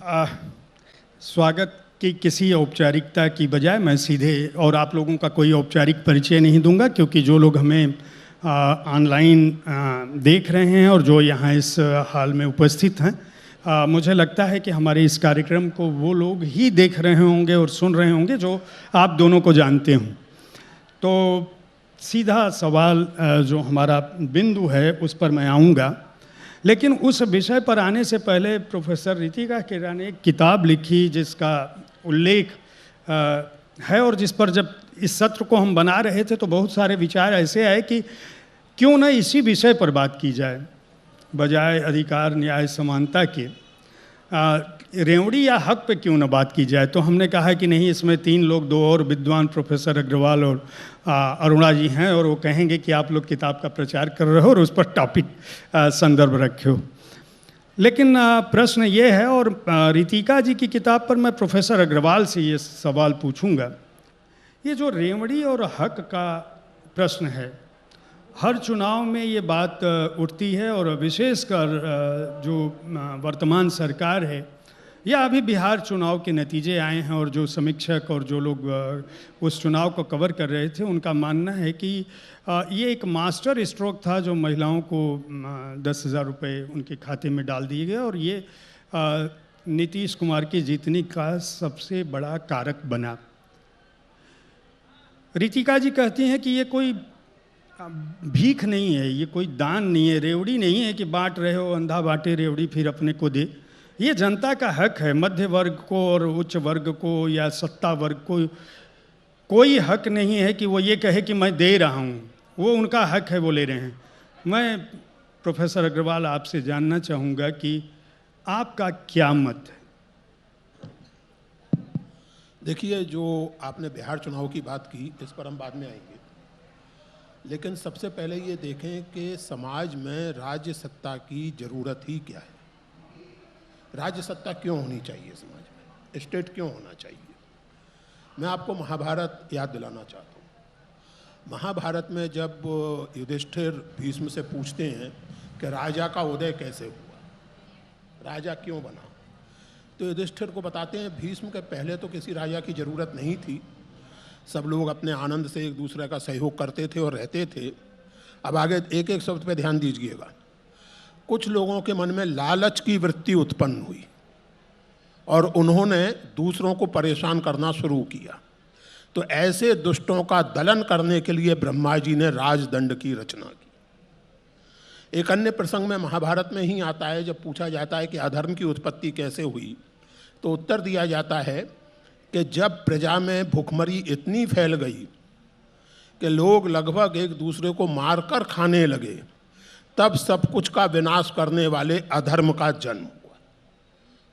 आ, स्वागत की किसी औपचारिकता की बजाय मैं सीधे और आप लोगों का कोई औपचारिक परिचय नहीं दूंगा, क्योंकि जो लोग हमें ऑनलाइन देख रहे हैं और जो यहाँ इस हाल में उपस्थित हैं, मुझे लगता है कि हमारे इस कार्यक्रम को वो लोग ही देख रहे होंगे और सुन रहे होंगे जो आप दोनों को जानते हों। तो सीधा सवाल जो हमारा बिंदु है उस पर मैं आऊँगा, लेकिन उस विषय पर आने से पहले प्रोफेसर रितिका खेरा ने एक किताब लिखी जिसका उल्लेख है, और जिस पर जब इस सत्र को हम बना रहे थे तो बहुत सारे विचार ऐसे आए कि क्यों न इसी विषय पर बात की जाए बजाय अधिकार न्याय समानता के। रेवड़ी या हक पे क्यों न बात की जाए। तो हमने कहा कि नहीं, इसमें तीन लोग, दो और विद्वान प्रोफेसर अग्रवाल और अरुणा जी हैं, और वो कहेंगे कि आप लोग किताब का प्रचार कर रहे हो और उस पर टॉपिक संदर्भ रखे हो। लेकिन प्रश्न ये है, और रितिका जी की किताब पर मैं प्रोफेसर अग्रवाल से ये सवाल पूछूंगा, ये जो रेवड़ी और हक का प्रश्न है, हर चुनाव में ये बात उठती है, और विशेषकर जो वर्तमान सरकार है या अभी बिहार चुनाव के नतीजे आए हैं, और जो समीक्षक और जो लोग उस चुनाव को कवर कर रहे थे उनका मानना है कि ये एक मास्टर स्ट्रोक था जो महिलाओं को 10,000 रुपये उनके खाते में डाल दिए गए, और ये नीतीश कुमार की जीतने का सबसे बड़ा कारक बना। रितिका जी कहती हैं कि ये कोई भीख नहीं है, ये कोई दान नहीं है, रेवड़ी नहीं है कि बांट रहे हो, अंधा बांटे रेवड़ी फिर अपने को दे। ये जनता का हक है। मध्य वर्ग को और उच्च वर्ग को या सत्ता वर्ग को कोई हक नहीं है कि वो ये कहे कि मैं दे रहा हूँ, वो उनका हक है, वो ले रहे हैं। मैं प्रोफेसर अग्रवाल आपसे जानना चाहूँगा कि आपका क्या मत है। देखिए, जो आपने बिहार चुनाव की बात की, इस पर हम बाद में आएंगे, लेकिन सबसे पहले ये देखें कि समाज में राज्य सत्ता की ज़रूरत ही क्या है। राज्य सत्ता क्यों होनी चाहिए समाज में, स्टेट क्यों होना चाहिए। मैं आपको महाभारत याद दिलाना चाहता हूँ। महाभारत में जब युधिष्ठिर भीष्म से पूछते हैं कि राजा का उदय कैसे हुआ, राजा क्यों बना, तो युधिष्ठिर को बताते हैं भीष्म के पहले तो किसी राजा की ज़रूरत नहीं थी, सब लोग अपने आनंद से एक दूसरे का सहयोग करते थे और रहते थे। अब आगे एक एक शब्द पे ध्यान दीजिएगा। कुछ लोगों के मन में लालच की वृत्ति उत्पन्न हुई और उन्होंने दूसरों को परेशान करना शुरू किया। तो ऐसे दुष्टों का दलन करने के लिए ब्रह्मा जी ने राजदंड की रचना की। एक अन्य प्रसंग में महाभारत में ही आता है, जब पूछा जाता है कि अधर्म की उत्पत्ति कैसे हुई, तो उत्तर दिया जाता है कि जब प्रजा में भुखमरी इतनी फैल गई कि लोग लगभग एक दूसरे को मारकर खाने लगे, तब सब कुछ का विनाश करने वाले अधर्म का जन्म हुआ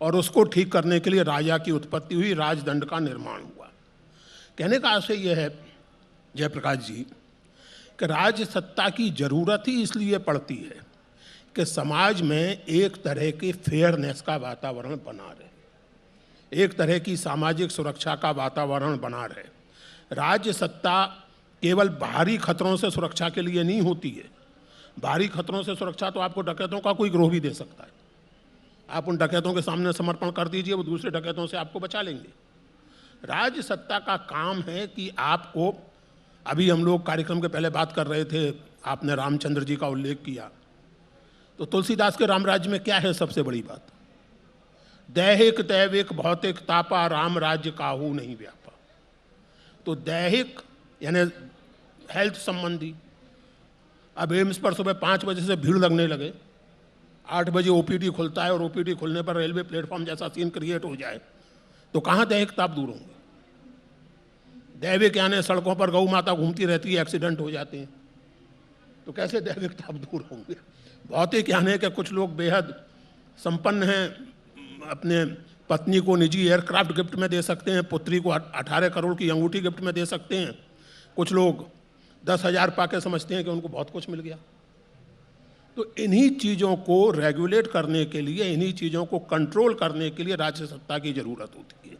और उसको ठीक करने के लिए राजा की उत्पत्ति हुई, राजदंड का निर्माण हुआ। कहने का आशय यह है जयप्रकाश जी कि राज्य सत्ता की जरूरत ही इसलिए पड़ती है कि समाज में एक तरह के फेयरनेस का वातावरण बना रहे, एक तरह की सामाजिक सुरक्षा का वातावरण बना रहे। राज्य सत्ता केवल बाहरी खतरों से सुरक्षा के लिए नहीं होती है। बाहरी खतरों से सुरक्षा तो आपको डकैतों का कोई गिरोह भी दे सकता है। आप उन डकैतों के सामने समर्पण कर दीजिए, वो दूसरे डकैतों से आपको बचा लेंगे। राज्य सत्ता का काम है कि आपको, अभी हम लोग कार्यक्रम के पहले बात कर रहे थे, आपने रामचंद्र जी का उल्लेख किया, तो तुलसीदास के रामराज्य में क्या है सबसे बड़ी बात, दैहिक दैविक भौतिक तापा राम राज्य काहू नहीं व्यापा। तो दैहिक यानी हेल्थ संबंधी, अब एम्स पर सुबह 5 बजे से भीड़ लगने लगे, 8 बजे ओपीडी खुलता है और ओपीडी खुलने पर रेलवे प्लेटफॉर्म जैसा सीन क्रिएट हो जाए, तो कहाँ दैहिक ताप दूर होंगे। दैविक यानी सड़कों पर गौ माता घूमती रहती है, एक्सीडेंट हो जाते हैं, तो कैसे दैविक ताप दूर होंगे। भौतिक यानी कि कुछ लोग बेहद संपन्न हैं, अपने पत्नी को निजी एयरक्राफ्ट गिफ्ट में दे सकते हैं, पुत्री को 18 करोड़ की अंगूठी गिफ्ट में दे सकते हैं, कुछ लोग 10,000 पाके समझते हैं कि उनको बहुत कुछ मिल गया। तो इन्हीं चीज़ों को रेगुलेट करने के लिए, इन्हीं चीज़ों को कंट्रोल करने के लिए राज्य सत्ता की ज़रूरत होती है।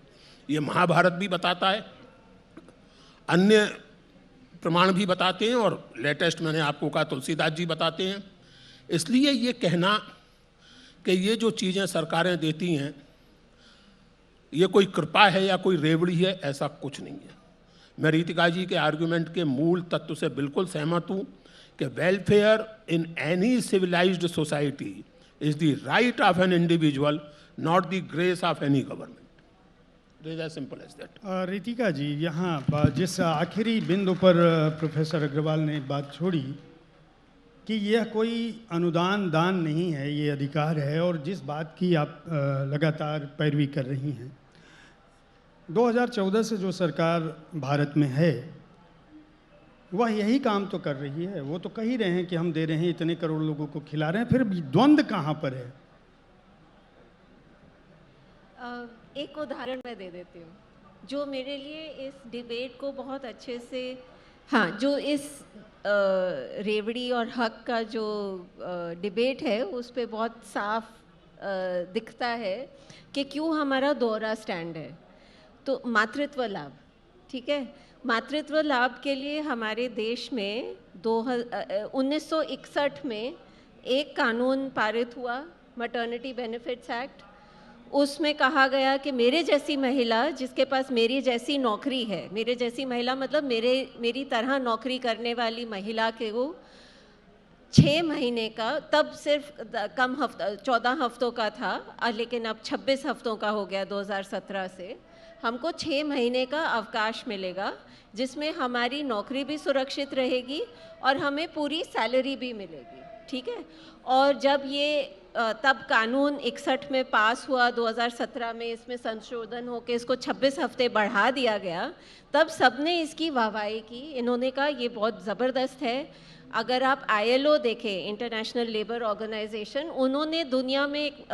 ये महाभारत भी बताता है, अन्य प्रमाण भी बताते हैं, और लेटेस्ट मैंने आपको कहा तुलसीदास जी बताते हैं। इसलिए ये कहना कि ये जो चीज़ें सरकारें देती हैं ये कोई कृपा है या कोई रेवड़ी है, ऐसा कुछ नहीं है। मैं रीतिका जी के आर्गुमेंट के मूल तत्व से बिल्कुल सहमत हूँ कि welfare in any civilized society is the right of an individual, not the grace of any government. It is as simple as that. Ritika ji, यहाँ जिस आखिरी बिंदु पर प्रोफेसर अग्रवाल ने बात छोड़ी कि यह कोई अनुदान दान नहीं है, ये अधिकार है, और जिस बात की आप लगातार पैरवी कर रही हैं, 2014 से जो सरकार भारत में है वह यही काम तो कर रही है। वो तो कह ही रहे हैं कि हम दे रहे हैं, इतने करोड़ लोगों को खिला रहे हैं, फिर द्वंद्व कहाँ पर है? एक उदाहरण मैं दे देती हूँ जो मेरे लिए इस डिबेट को बहुत अच्छे से, हाँ, जो इस रेवड़ी और हक का जो डिबेट है उस पे बहुत साफ दिखता है कि क्यों हमारा दोहरा स्टैंड है। तो मातृत्व लाभ, ठीक है, मातृत्व लाभ के लिए हमारे देश में 1961 में एक कानून पारित हुआ, मैटरनिटी बेनिफिट्स एक्ट। उसमें कहा गया कि मेरे जैसी महिला जिसके पास मेरी जैसी नौकरी है, मेरे जैसी महिला मतलब मेरी तरह नौकरी करने वाली महिला के वो 6 महीने का, तब सिर्फ कम हफ्ता 14 हफ्तों का था, लेकिन अब 26 हफ्तों का हो गया 2017 से। हमको 6 महीने का अवकाश मिलेगा जिसमें हमारी नौकरी भी सुरक्षित रहेगी और हमें पूरी सैलरी भी मिलेगी, ठीक है। और जब ये तब कानून 61 में पास हुआ, 2017 में इसमें संशोधन होकर इसको 26 हफ्ते बढ़ा दिया गया, तब सबने इसकी वाहवाही की। इन्होंने कहा ये बहुत ज़बरदस्त है। अगर आप ILO देखें, इंटरनेशनल लेबर ऑर्गेनाइजेशन, उन्होंने दुनिया में एक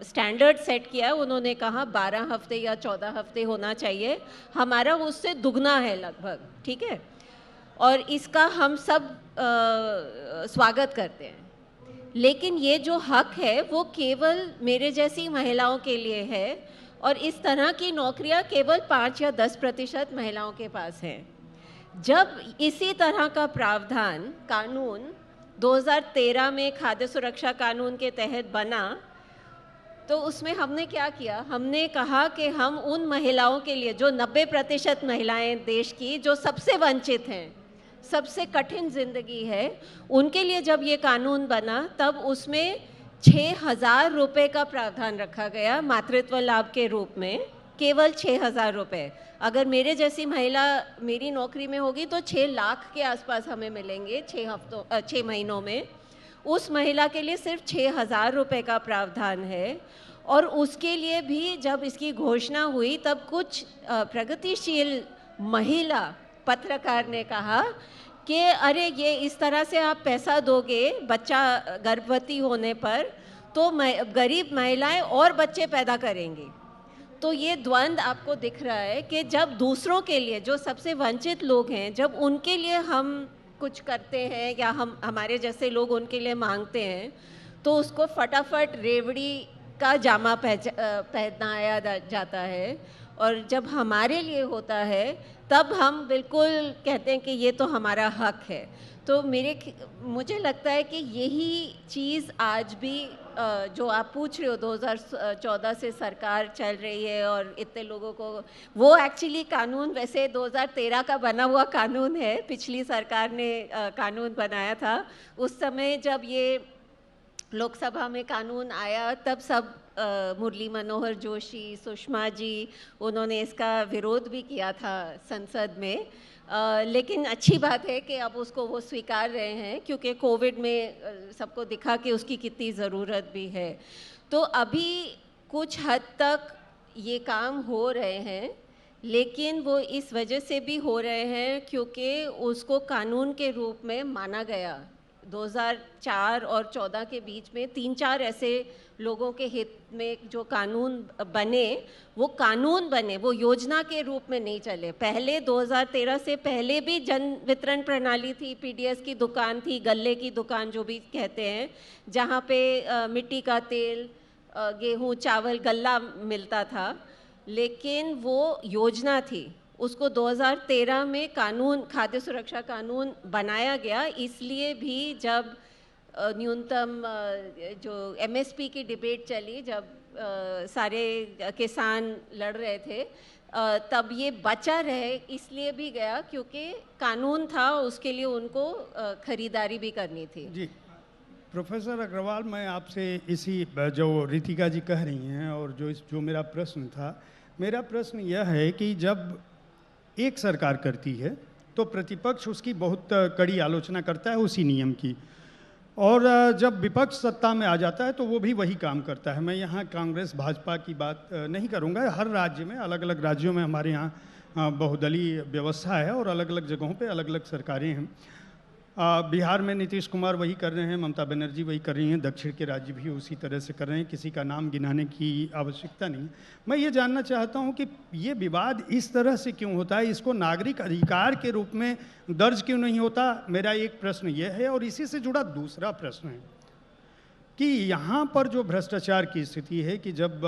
स्टैंडर्ड सेट किया है। उन्होंने कहा 12 हफ्ते या 14 हफ्ते होना चाहिए, हमारा उससे दुगना है लगभग, ठीक है। और इसका हम सब स्वागत करते हैं। लेकिन ये जो हक है वो केवल मेरे जैसी महिलाओं के लिए है, और इस तरह की नौकरियां केवल 5 या 10% महिलाओं के पास हैं। जब इसी तरह का प्रावधान कानून 2013 में खाद्य सुरक्षा कानून के तहत बना, तो उसमें हमने क्या किया, हमने कहा कि हम उन महिलाओं के लिए जो 90% महिलाएं देश की जो सबसे वंचित हैं, सबसे कठिन जिंदगी है, उनके लिए जब ये कानून बना तब उसमें 6,000 रुपये का प्रावधान रखा गया मातृत्व लाभ के रूप में, केवल 6,000 रुपये। अगर मेरे जैसी महिला मेरी नौकरी में होगी तो 6 लाख के आसपास हमें मिलेंगे 6 महीनों में। उस महिला के लिए सिर्फ 6,000 रुपये का प्रावधान है। और उसके लिए भी जब इसकी घोषणा हुई तब कुछ प्रगतिशील महिला पत्रकार ने कहा कि अरे ये इस तरह से आप पैसा दोगे बच्चा गर्भवती होने पर तो गरीब महिलाएं और बच्चे पैदा करेंगी। तो ये द्वंद्व आपको दिख रहा है कि जब दूसरों के लिए, जो सबसे वंचित लोग हैं, जब उनके लिए हम कुछ करते हैं या हमारे जैसे लोग उनके लिए मांगते हैं, तो उसको फटाफट रेवड़ी का जामा पहनाया जाता है। और जब हमारे लिए होता है तब हम बिल्कुल कहते हैं कि ये तो हमारा हक है। तो मुझे लगता है कि यही चीज़ आज भी जो आप पूछ रहे हो, 2014 से सरकार चल रही है और इतने लोगों को, वो एक्चुअली कानून वैसे 2013 का बना हुआ कानून है, पिछली सरकार ने कानून बनाया था। उस समय जब ये लोकसभा में कानून आया तब सब मुरली मनोहर जोशी, सुषमा जी, उन्होंने इसका विरोध भी किया था संसद में। लेकिन अच्छी बात है कि अब उसको वो स्वीकार रहे हैं, क्योंकि कोविड में सबको दिखा कि उसकी कितनी ज़रूरत भी है। तो अभी कुछ हद तक ये काम हो रहे हैं, लेकिन वो इस वजह से भी हो रहे हैं क्योंकि उसको कानून के रूप में माना गया। 2004 और 14 के बीच में 3-4 ऐसे लोगों के हित में जो कानून बने, वो योजना के रूप में नहीं चले। पहले 2013 से पहले भी जन वितरण प्रणाली थी, PDS की दुकान थी, गल्ले की दुकान जो भी कहते हैं, जहाँ पे मिट्टी का तेल, गेहूँ, चावल, गल्ला मिलता था, लेकिन वो योजना थी। उसको 2013 में कानून, खाद्य सुरक्षा कानून बनाया गया। इसलिए भी जब न्यूनतम जो MSP की डिबेट चली, जब सारे किसान लड़ रहे थे, तब ये बचा रहे इसलिए भी गया क्योंकि कानून था, उसके लिए उनको खरीदारी भी करनी थी। जी प्रोफेसर अग्रवाल, मैं आपसे इसी जो रितिका जी कह रही हैं और जो मेरा प्रश्न था, मेरा प्रश्न यह है कि जब एक सरकार करती है तो प्रतिपक्ष उसकी बहुत कड़ी आलोचना करता है उसी नियम की, और जब विपक्ष सत्ता में आ जाता है तो वो भी वही काम करता है। मैं यहाँ कांग्रेस भाजपा की बात नहीं करूँगा, हर राज्य में, अलग अलग राज्यों में हमारे यहाँ बहुदलीय व्यवस्था है और अलग अलग जगहों पे अलग अलग सरकारें हैं। बिहार में नीतीश कुमार वही कर रहे हैं, ममता बनर्जी वही कर रही हैं, दक्षिण के राज्य भी उसी तरह से कर रहे हैं, किसी का नाम गिनाने की आवश्यकता नहीं। मैं ये जानना चाहता हूँ कि ये विवाद इस तरह से क्यों होता है, इसको नागरिक अधिकार के रूप में दर्ज क्यों नहीं होता, मेरा एक प्रश्न ये है। और इसी से जुड़ा दूसरा प्रश्न है कि यहाँ पर जो भ्रष्टाचार की स्थिति है कि जब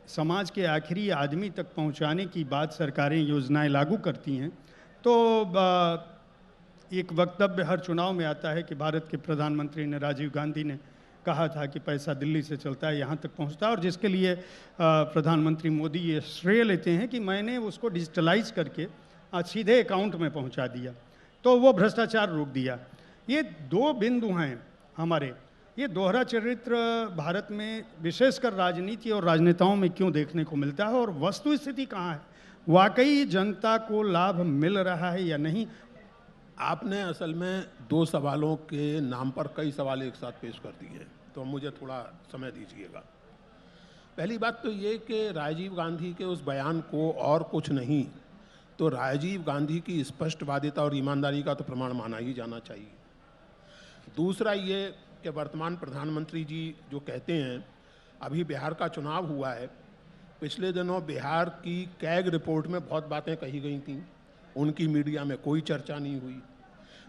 समाज के आखिरी आदमी तक पहुँचाने की बात सरकारें योजनाएँ लागू करती हैं तो एक वक्तव्य हर चुनाव में आता है कि भारत के प्रधानमंत्री ने, राजीव गांधी ने कहा था कि पैसा दिल्ली से चलता है, यहाँ तक पहुँचता है, और जिसके लिए प्रधानमंत्री मोदी ये श्रेय लेते हैं कि मैंने उसको डिजिटलाइज करके सीधे अकाउंट में पहुँचा दिया, तो वो भ्रष्टाचार रोक दिया। ये दो बिंदु हैं हमारे, ये दोहरा चरित्र भारत में विशेषकर राजनीति और राजनेताओं में क्यों देखने को मिलता है, और वस्तु स्थिति कहाँ है, वाकई जनता को लाभ मिल रहा है या नहीं? आपने असल में दो सवालों के नाम पर कई सवाल एक साथ पेश कर दिए, तो मुझे थोड़ा समय दीजिएगा। पहली बात तो ये कि राजीव गांधी के उस बयान को और कुछ नहीं तो राजीव गांधी की स्पष्टवादिता और ईमानदारी का तो प्रमाण माना ही जाना चाहिए। दूसरा ये कि वर्तमान प्रधानमंत्री जी जो कहते हैं, अभी बिहार का चुनाव हुआ है, पिछले दिनों बिहार की कैग रिपोर्ट में बहुत बातें कही गई थीं, उनकी मीडिया में कोई चर्चा नहीं हुई।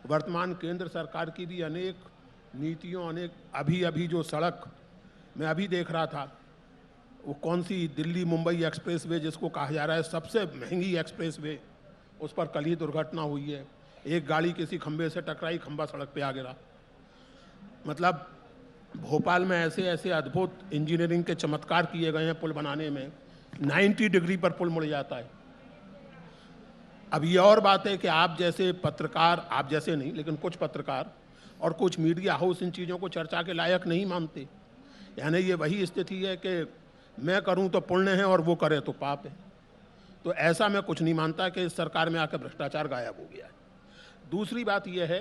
वर्तमान केंद्र सरकार की भी अनेक नीतियों, अभी जो सड़क मैं अभी देख रहा था, वो कौन सी दिल्ली मुंबई एक्सप्रेसवे जिसको कहा जा रहा है सबसे महंगी एक्सप्रेसवे, उस पर कल ही दुर्घटना हुई है। एक गाड़ी किसी खंबे से टकराई, खंबा सड़क पे आ गिरा। मतलब भोपाल में ऐसे ऐसे अद्भुत इंजीनियरिंग के चमत्कार किए गए हैं पुल बनाने में, 90 डिग्री पर पुल मुड़ जाता है। अब ये और बात है कि आप जैसे पत्रकार, आप जैसे नहीं लेकिन कुछ पत्रकार और कुछ मीडिया हाउस इन चीज़ों को चर्चा के लायक नहीं मानते। यानी ये वही स्थिति है कि मैं करूं तो पुण्य है और वो करे तो पाप है। तो ऐसा मैं कुछ नहीं मानता कि इस सरकार में आकर भ्रष्टाचार गायब हो गया है। दूसरी बात यह है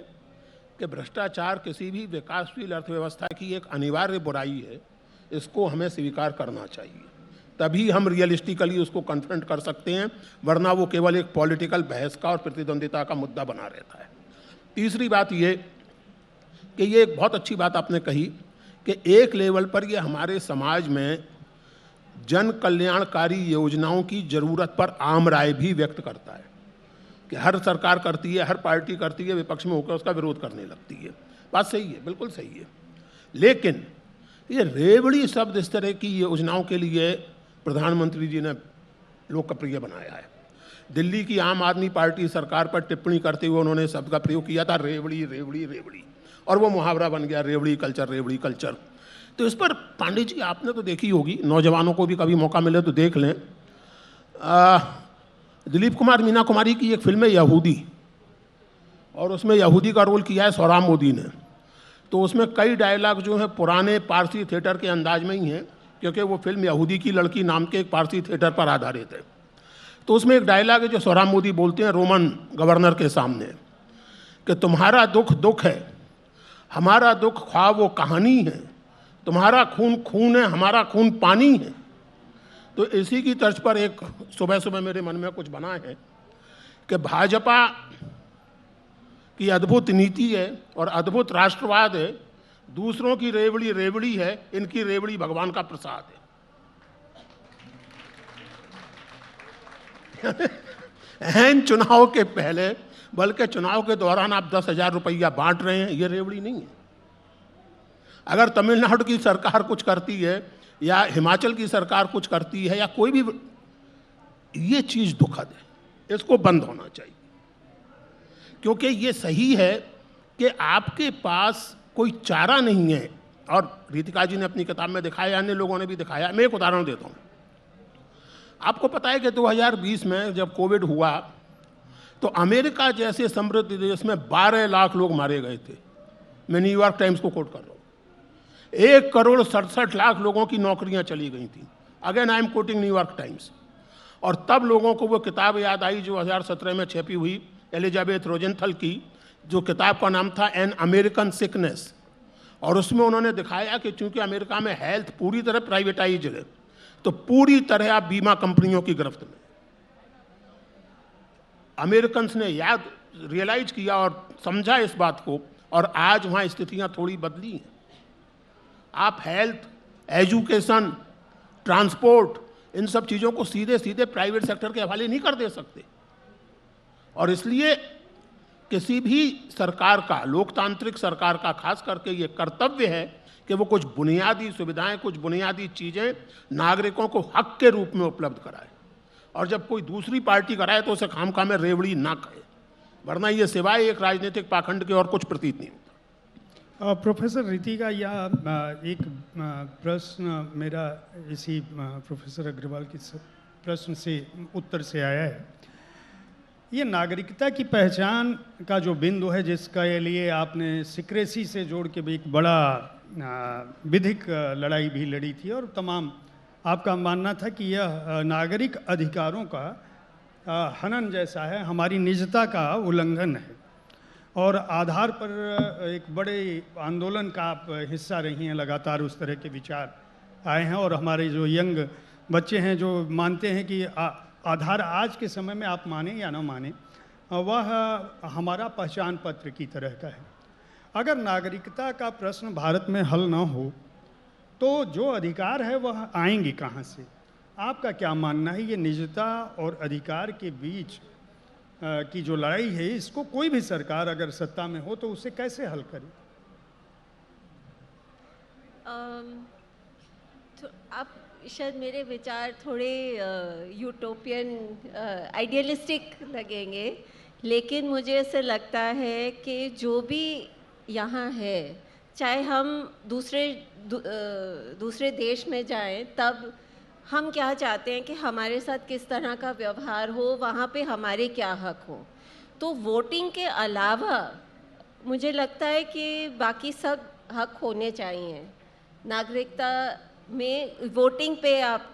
कि भ्रष्टाचार किसी भी विकासशील अर्थव्यवस्था की एक अनिवार्य बुराई है, इसको हमें स्वीकार करना चाहिए, तभी हम रियलिस्टिकली उसको कन्फ्रंट कर सकते हैं, वरना वो केवल एक पॉलिटिकल बहस का और प्रतिद्वंदिता का मुद्दा बना रहता है। तीसरी बात ये कि ये एक बहुत अच्छी बात आपने कही कि एक लेवल पर ये हमारे समाज में जन कल्याणकारी योजनाओं की ज़रूरत पर आम राय भी व्यक्त करता है कि हर सरकार करती है, हर पार्टी करती है, विपक्ष में होकर उसका विरोध करने लगती है। बात सही है, बिल्कुल सही है, लेकिन ये रेवड़ी शब्द इस तरह की योजनाओं के लिए प्रधानमंत्री जी ने लोकप्रिय बनाया है। दिल्ली की आम आदमी पार्टी सरकार पर टिप्पणी करते हुए उन्होंने शब्द का प्रयोग किया था, रेवड़ी रेवड़ी रेवड़ी, और वो मुहावरा बन गया, रेवड़ी कल्चर रेवड़ी कल्चर। तो इस पर पांडे जी आपने तो देखी होगी, नौजवानों को भी कभी मौका मिले तो देख लें। दिलीप कुमार मीना कुमारी की एक फिल्म है यहूदी, और उसमें यहूदी का रोल किया है सोहराब मोदी ने। तो उसमें कई डायलॉग जो हैं पुराने पारसी थिएटर के अंदाज में ही हैं, क्योंकि वो फिल्म यहूदी की लड़की नाम के एक पारसी थिएटर पर आधारित है। तो उसमें एक डायलॉग है जो सोहराब मोदी बोलते हैं रोमन गवर्नर के सामने कि तुम्हारा दुख दुख है, हमारा दुख ख्वाब वो कहानी है, तुम्हारा खून खून है, हमारा खून पानी है। तो इसी की तर्ज पर एक सुबह सुबह मेरे मन में कुछ बना है कि भाजपा की अद्भुत नीति है और अद्भुत राष्ट्रवाद है, दूसरों की रेवड़ी रेवड़ी है, इनकी रेवड़ी भगवान का प्रसाद है। एन चुनाव के पहले, बल्कि चुनाव के दौरान आप 10,000 रुपया बांट रहे हैं, ये रेवड़ी नहीं है। अगर तमिलनाडु की सरकार कुछ करती है या हिमाचल की सरकार कुछ करती है या कोई भी, ये चीज़ दुखद है, इसको बंद होना चाहिए। क्योंकि ये सही है कि आपके पास कोई चारा नहीं है और रितिका जी ने अपनी किताब में दिखाया, अन्य लोगों ने भी दिखाया। मैं एक उदाहरण देता हूँ। आपको पता है कि 2020 में जब कोविड हुआ तो अमेरिका जैसे समृद्ध देश में 12 लाख लोग मारे गए थे। मैं न्यूयॉर्क टाइम्स को कोट कर रहा हूँ। 1,67,00,000 लोगों की नौकरियां चली गई थी। Again I am quoting New York times. और तब लोगों को वो किताब याद आई जो 2017 में छपी हुई एलिजाबेथ रोजेंथल की, जो किताब का नाम था एन अमेरिकन सिकनेस। और उसमें उन्होंने दिखाया कि चूंकि अमेरिका में हेल्थ पूरी तरह प्राइवेटाइज है, तो पूरी तरह आप बीमा कंपनियों की गिरफ्त में। अमेरिकन ने याद रियलाइज किया और समझा इस बात को, और आज वहाँ स्थितियाँ थोड़ी बदली हैं। आप हेल्थ, एजुकेशन, ट्रांसपोर्ट, इन सब चीज़ों को सीधे सीधे प्राइवेट सेक्टर के हवाले नहीं कर दे सकते। और इसलिए किसी भी सरकार का, लोकतांत्रिक सरकार का खास करके ये कर्तव्य है कि वो कुछ बुनियादी सुविधाएं, कुछ बुनियादी चीज़ें नागरिकों को हक के रूप में उपलब्ध कराए। और जब कोई दूसरी पार्टी कराए तो उसे खामखा में रेवड़ी ना कहे, वरना ये सिवाय एक राजनीतिक पाखंड के और कुछ प्रतीत नहीं होता। प्रोफेसर रितिका, एक प्रश्न मेरा इसी प्रोफेसर अग्रवाल की प्रश्न से उत्तर से आया है। ये नागरिकता की पहचान का जो बिंदु है, जिसका लिए आपने सिक्रेसी से जोड़ के भी एक बड़ा विधिक लड़ाई भी लड़ी थी, और तमाम आपका मानना था कि यह नागरिक अधिकारों का हनन जैसा है, हमारी निजता का उल्लंघन है। और आधार पर एक बड़े आंदोलन का आप हिस्सा रही हैं, लगातार उस तरह के विचार आए हैं। और हमारे जो यंग बच्चे हैं जो मानते हैं कि आधार आज के समय में, आप माने या ना माने, वह हमारा पहचान पत्र की तरह का है। अगर नागरिकता का प्रश्न भारत में हल ना हो तो जो अधिकार है वह आएंगे कहाँ से? आपका क्या मानना है, ये निजता और अधिकार के बीच की जो लड़ाई है, इसको कोई भी सरकार अगर सत्ता में हो तो उसे कैसे हल करे? तो आप शायद मेरे विचार थोड़े यूटोपियन, आइडियलिस्टिक लगेंगे, लेकिन मुझे ऐसे लगता है कि जो भी यहाँ है, चाहे हम दूसरे देश में जाएं, तब हम क्या चाहते हैं कि हमारे साथ किस तरह का व्यवहार हो, वहाँ पे हमारे क्या हक हो। तो वोटिंग के अलावा मुझे लगता है कि बाकी सब हक होने चाहिए। नागरिकता में वोटिंग पे आप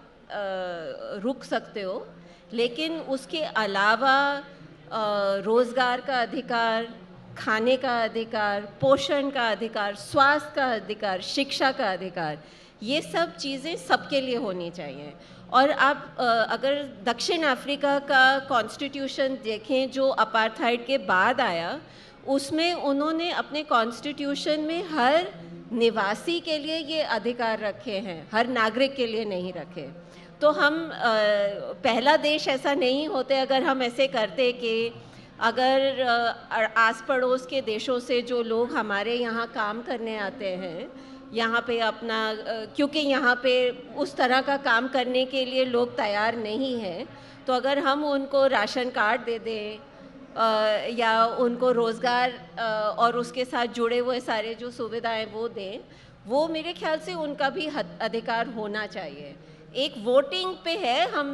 रुक सकते हो, लेकिन उसके अलावा रोज़गार का अधिकार, खाने का अधिकार, पोषण का अधिकार, स्वास्थ्य का अधिकार, शिक्षा का अधिकार, ये सब चीज़ें सबके लिए होनी चाहिए। और आप अगर दक्षिण अफ्रीका का कॉन्स्टिट्यूशन देखें जो अपार्थाइड के बाद आया, उसमें उन्होंने अपने कॉन्स्टिट्यूशन में हर निवासी के लिए ये अधिकार रखे हैं, हर नागरिक के लिए नहीं रखे। तो हम पहला देश ऐसा नहीं होते अगर हम ऐसे करते कि अगर आस पड़ोस के देशों से जो लोग हमारे यहाँ काम करने आते हैं, यहाँ पे अपना, क्योंकि यहाँ पे उस तरह का काम करने के लिए लोग तैयार नहीं हैं, तो अगर हम उनको राशन कार्ड दे दें या उनको रोज़गार और उसके साथ जुड़े हुए सारे जो सुविधाएं वो दें, वो मेरे ख्याल से उनका भी अधिकार होना चाहिए। एक वोटिंग पे है, हम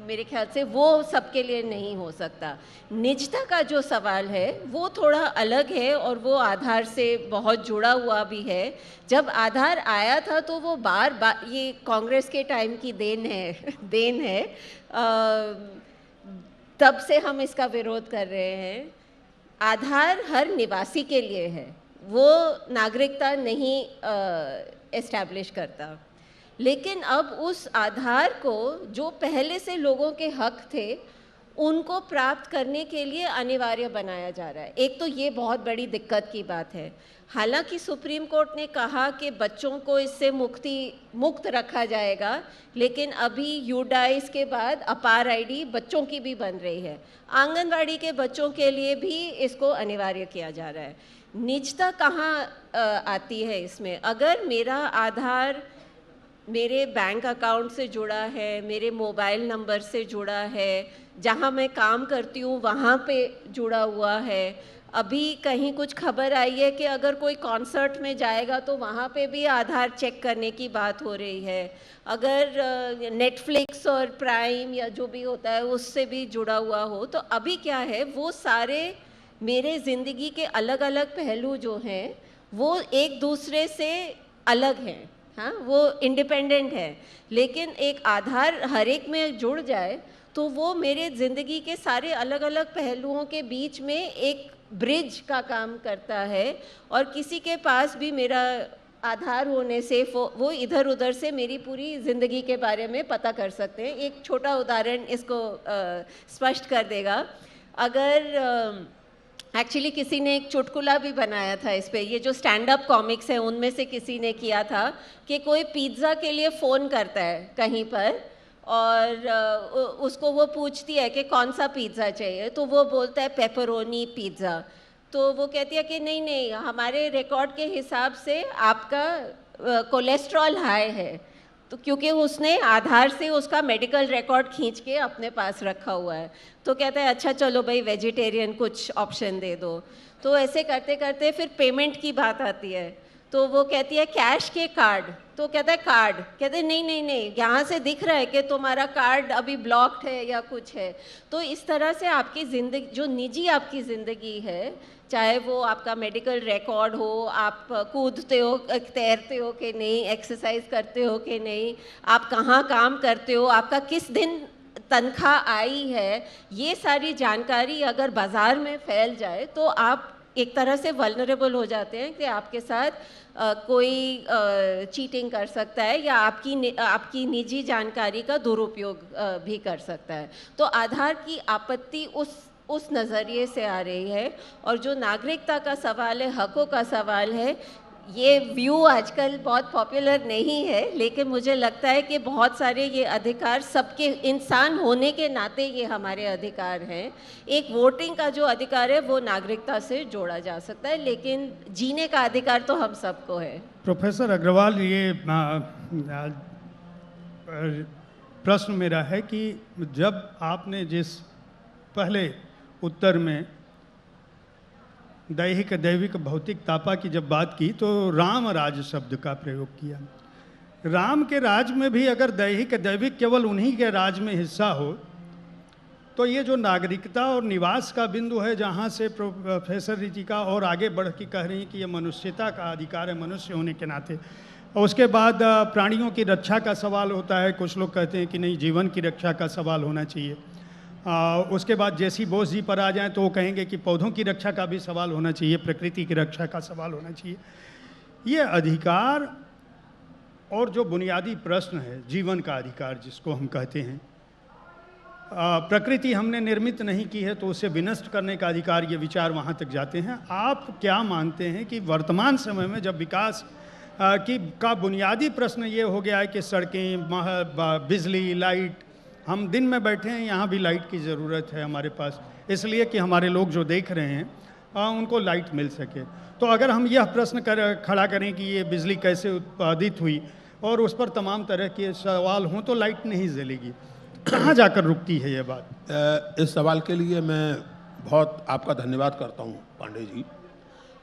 मेरे ख्याल से वो सबके लिए नहीं हो सकता। निजता का जो सवाल है वो थोड़ा अलग है और वो आधार से बहुत जुड़ा हुआ भी है। जब आधार आया था तो वो बार ये कांग्रेस के टाइम की देन है तब से हम इसका विरोध कर रहे हैं। आधार हर निवासी के लिए है, वो नागरिकता नहीं एस्टैब्लिश करता। लेकिन अब उस आधार को जो पहले से लोगों के हक थे उनको प्राप्त करने के लिए अनिवार्य बनाया जा रहा है। एक तो ये बहुत बड़ी दिक्कत की बात है। हालांकि सुप्रीम कोर्ट ने कहा कि बच्चों को इससे मुक्त रखा जाएगा, लेकिन अभी यूडाइस के बाद अपार आईडी बच्चों की भी बन रही है। आंगनवाड़ी के बच्चों के लिए भी इसको अनिवार्य किया जा रहा है। निजता कहाँ आती है इसमें? अगर मेरा आधार मेरे बैंक अकाउंट से जुड़ा है, मेरे मोबाइल नंबर से जुड़ा है, जहाँ मैं काम करती हूँ वहाँ पे जुड़ा हुआ है, अभी कहीं कुछ खबर आई है कि अगर कोई कॉन्सर्ट में जाएगा तो वहाँ पे भी आधार चेक करने की बात हो रही है। अगर नेटफ्लिक्स और प्राइम या जो भी होता है उससे भी जुड़ा हुआ हो, तो अभी क्या है, वो सारे मेरे ज़िंदगी के अलग अलग पहलू जो हैं वो एक दूसरे से अलग हैं, हाँ, वो इंडिपेंडेंट है। लेकिन एक आधार हर एक में जुड़ जाए तो वो मेरे ज़िंदगी के सारे अलग अलग पहलुओं के बीच में एक ब्रिज का काम करता है। और किसी के पास भी मेरा आधार होने से वो इधर उधर से मेरी पूरी ज़िंदगी के बारे में पता कर सकते हैं। एक छोटा उदाहरण इसको स्पष्ट कर देगा। अगर एक्चुअली किसी ने एक चुटकुला भी बनाया था इस पे, ये जो स्टैंड अप कॉमिक्स हैं उनमें से किसी ने किया था कि कोई पिज़्ज़ा के लिए फ़ोन करता है कहीं पर और उसको वो पूछती है कि कौन सा पिज़्ज़ा चाहिए, तो वो बोलता है पेपरोनी पिज़्ज़ा। तो वो कहती है कि नहीं नहीं, हमारे रिकॉर्ड के हिसाब से आपका कोलेस्ट्रॉल हाई है। तो क्योंकि उसने आधार से उसका मेडिकल रिकॉर्ड खींच के अपने पास रखा हुआ है। तो कहता है अच्छा चलो भाई वेजिटेरियन कुछ ऑप्शन दे दो। तो ऐसे करते करते फिर पेमेंट की बात आती है, तो वो कहती है कैश के कार्ड, तो कहता है कार्ड, कहते हैं नहीं नहीं नहीं, यहाँ से दिख रहा है कि तुम्हारा कार्ड अभी ब्लॉक्ड है या कुछ है। तो इस तरह से आपकी ज़िंदगी, जो निजी आपकी ज़िंदगी है, चाहे वो आपका मेडिकल रिकॉर्ड हो, आप कूदते हो तैरते हो कि नहीं, एक्सरसाइज करते हो कि नहीं, आप कहाँ काम करते हो, आपका किस दिन तनख्वाह आई है, ये सारी जानकारी अगर बाज़ार में फैल जाए तो आप एक तरह से वल्नरेबल हो जाते हैं कि आपके साथ कोई चीटिंग कर सकता है या आपकी निजी जानकारी का दुरुपयोग भी कर सकता है। तो आधार की आपत्ति उस नज़रिए से आ रही है। और जो नागरिकता का सवाल है, हकों का सवाल है, ये व्यू आजकल बहुत पॉपुलर नहीं है, लेकिन मुझे लगता है कि बहुत सारे ये अधिकार सबके, इंसान होने के नाते ये हमारे अधिकार हैं। एक वोटिंग का जो अधिकार है वो नागरिकता से जोड़ा जा सकता है, लेकिन जीने का अधिकार तो हम सबको है। प्रोफेसर अग्रवाल, ये प्रश्न मेरा है कि जब आपने जिस पहले उत्तर में दैहिक दैविक भौतिक तापा की जब बात की तो राम राज शब्द का प्रयोग किया। राम के राज में भी अगर दैहिक दैविक केवल उन्हीं के राज में हिस्सा हो तो ये जो नागरिकता और निवास का बिंदु है, जहाँ से प्रोफेसर रितिका और आगे बढ़ के कह रही हैं कि ये मनुष्यता का अधिकार है, मनुष्य होने के नाते। और उसके बाद प्राणियों की रक्षा का सवाल होता है, कुछ लोग कहते हैं कि नहीं, जीवन की रक्षा का सवाल होना चाहिए। उसके बाद जेसी बोस जी पर आ जाएं तो वो कहेंगे कि पौधों की रक्षा का भी सवाल होना चाहिए, प्रकृति की रक्षा का सवाल होना चाहिए। ये अधिकार और जो बुनियादी प्रश्न है, जीवन का अधिकार जिसको हम कहते हैं, प्रकृति हमने निर्मित नहीं की है तो उसे विनष्ट करने का अधिकार, ये विचार वहाँ तक जाते हैं। आप क्या मानते हैं कि वर्तमान समय में जब विकास का बुनियादी प्रश्न ये हो गया है कि सड़कें, बिजली, लाइट, हम दिन में बैठे हैं, यहाँ भी लाइट की ज़रूरत है हमारे पास, इसलिए कि हमारे लोग जो देख रहे हैं उनको लाइट मिल सके। तो अगर हम यह प्रश्न खड़ा करें कि ये बिजली कैसे उत्पादित हुई और उस पर तमाम तरह के सवाल हों तो लाइट नहीं जलेगी, कहाँ जाकर रुकती है ये बात? इस सवाल के लिए मैं बहुत आपका धन्यवाद करता हूँ पांडे जी,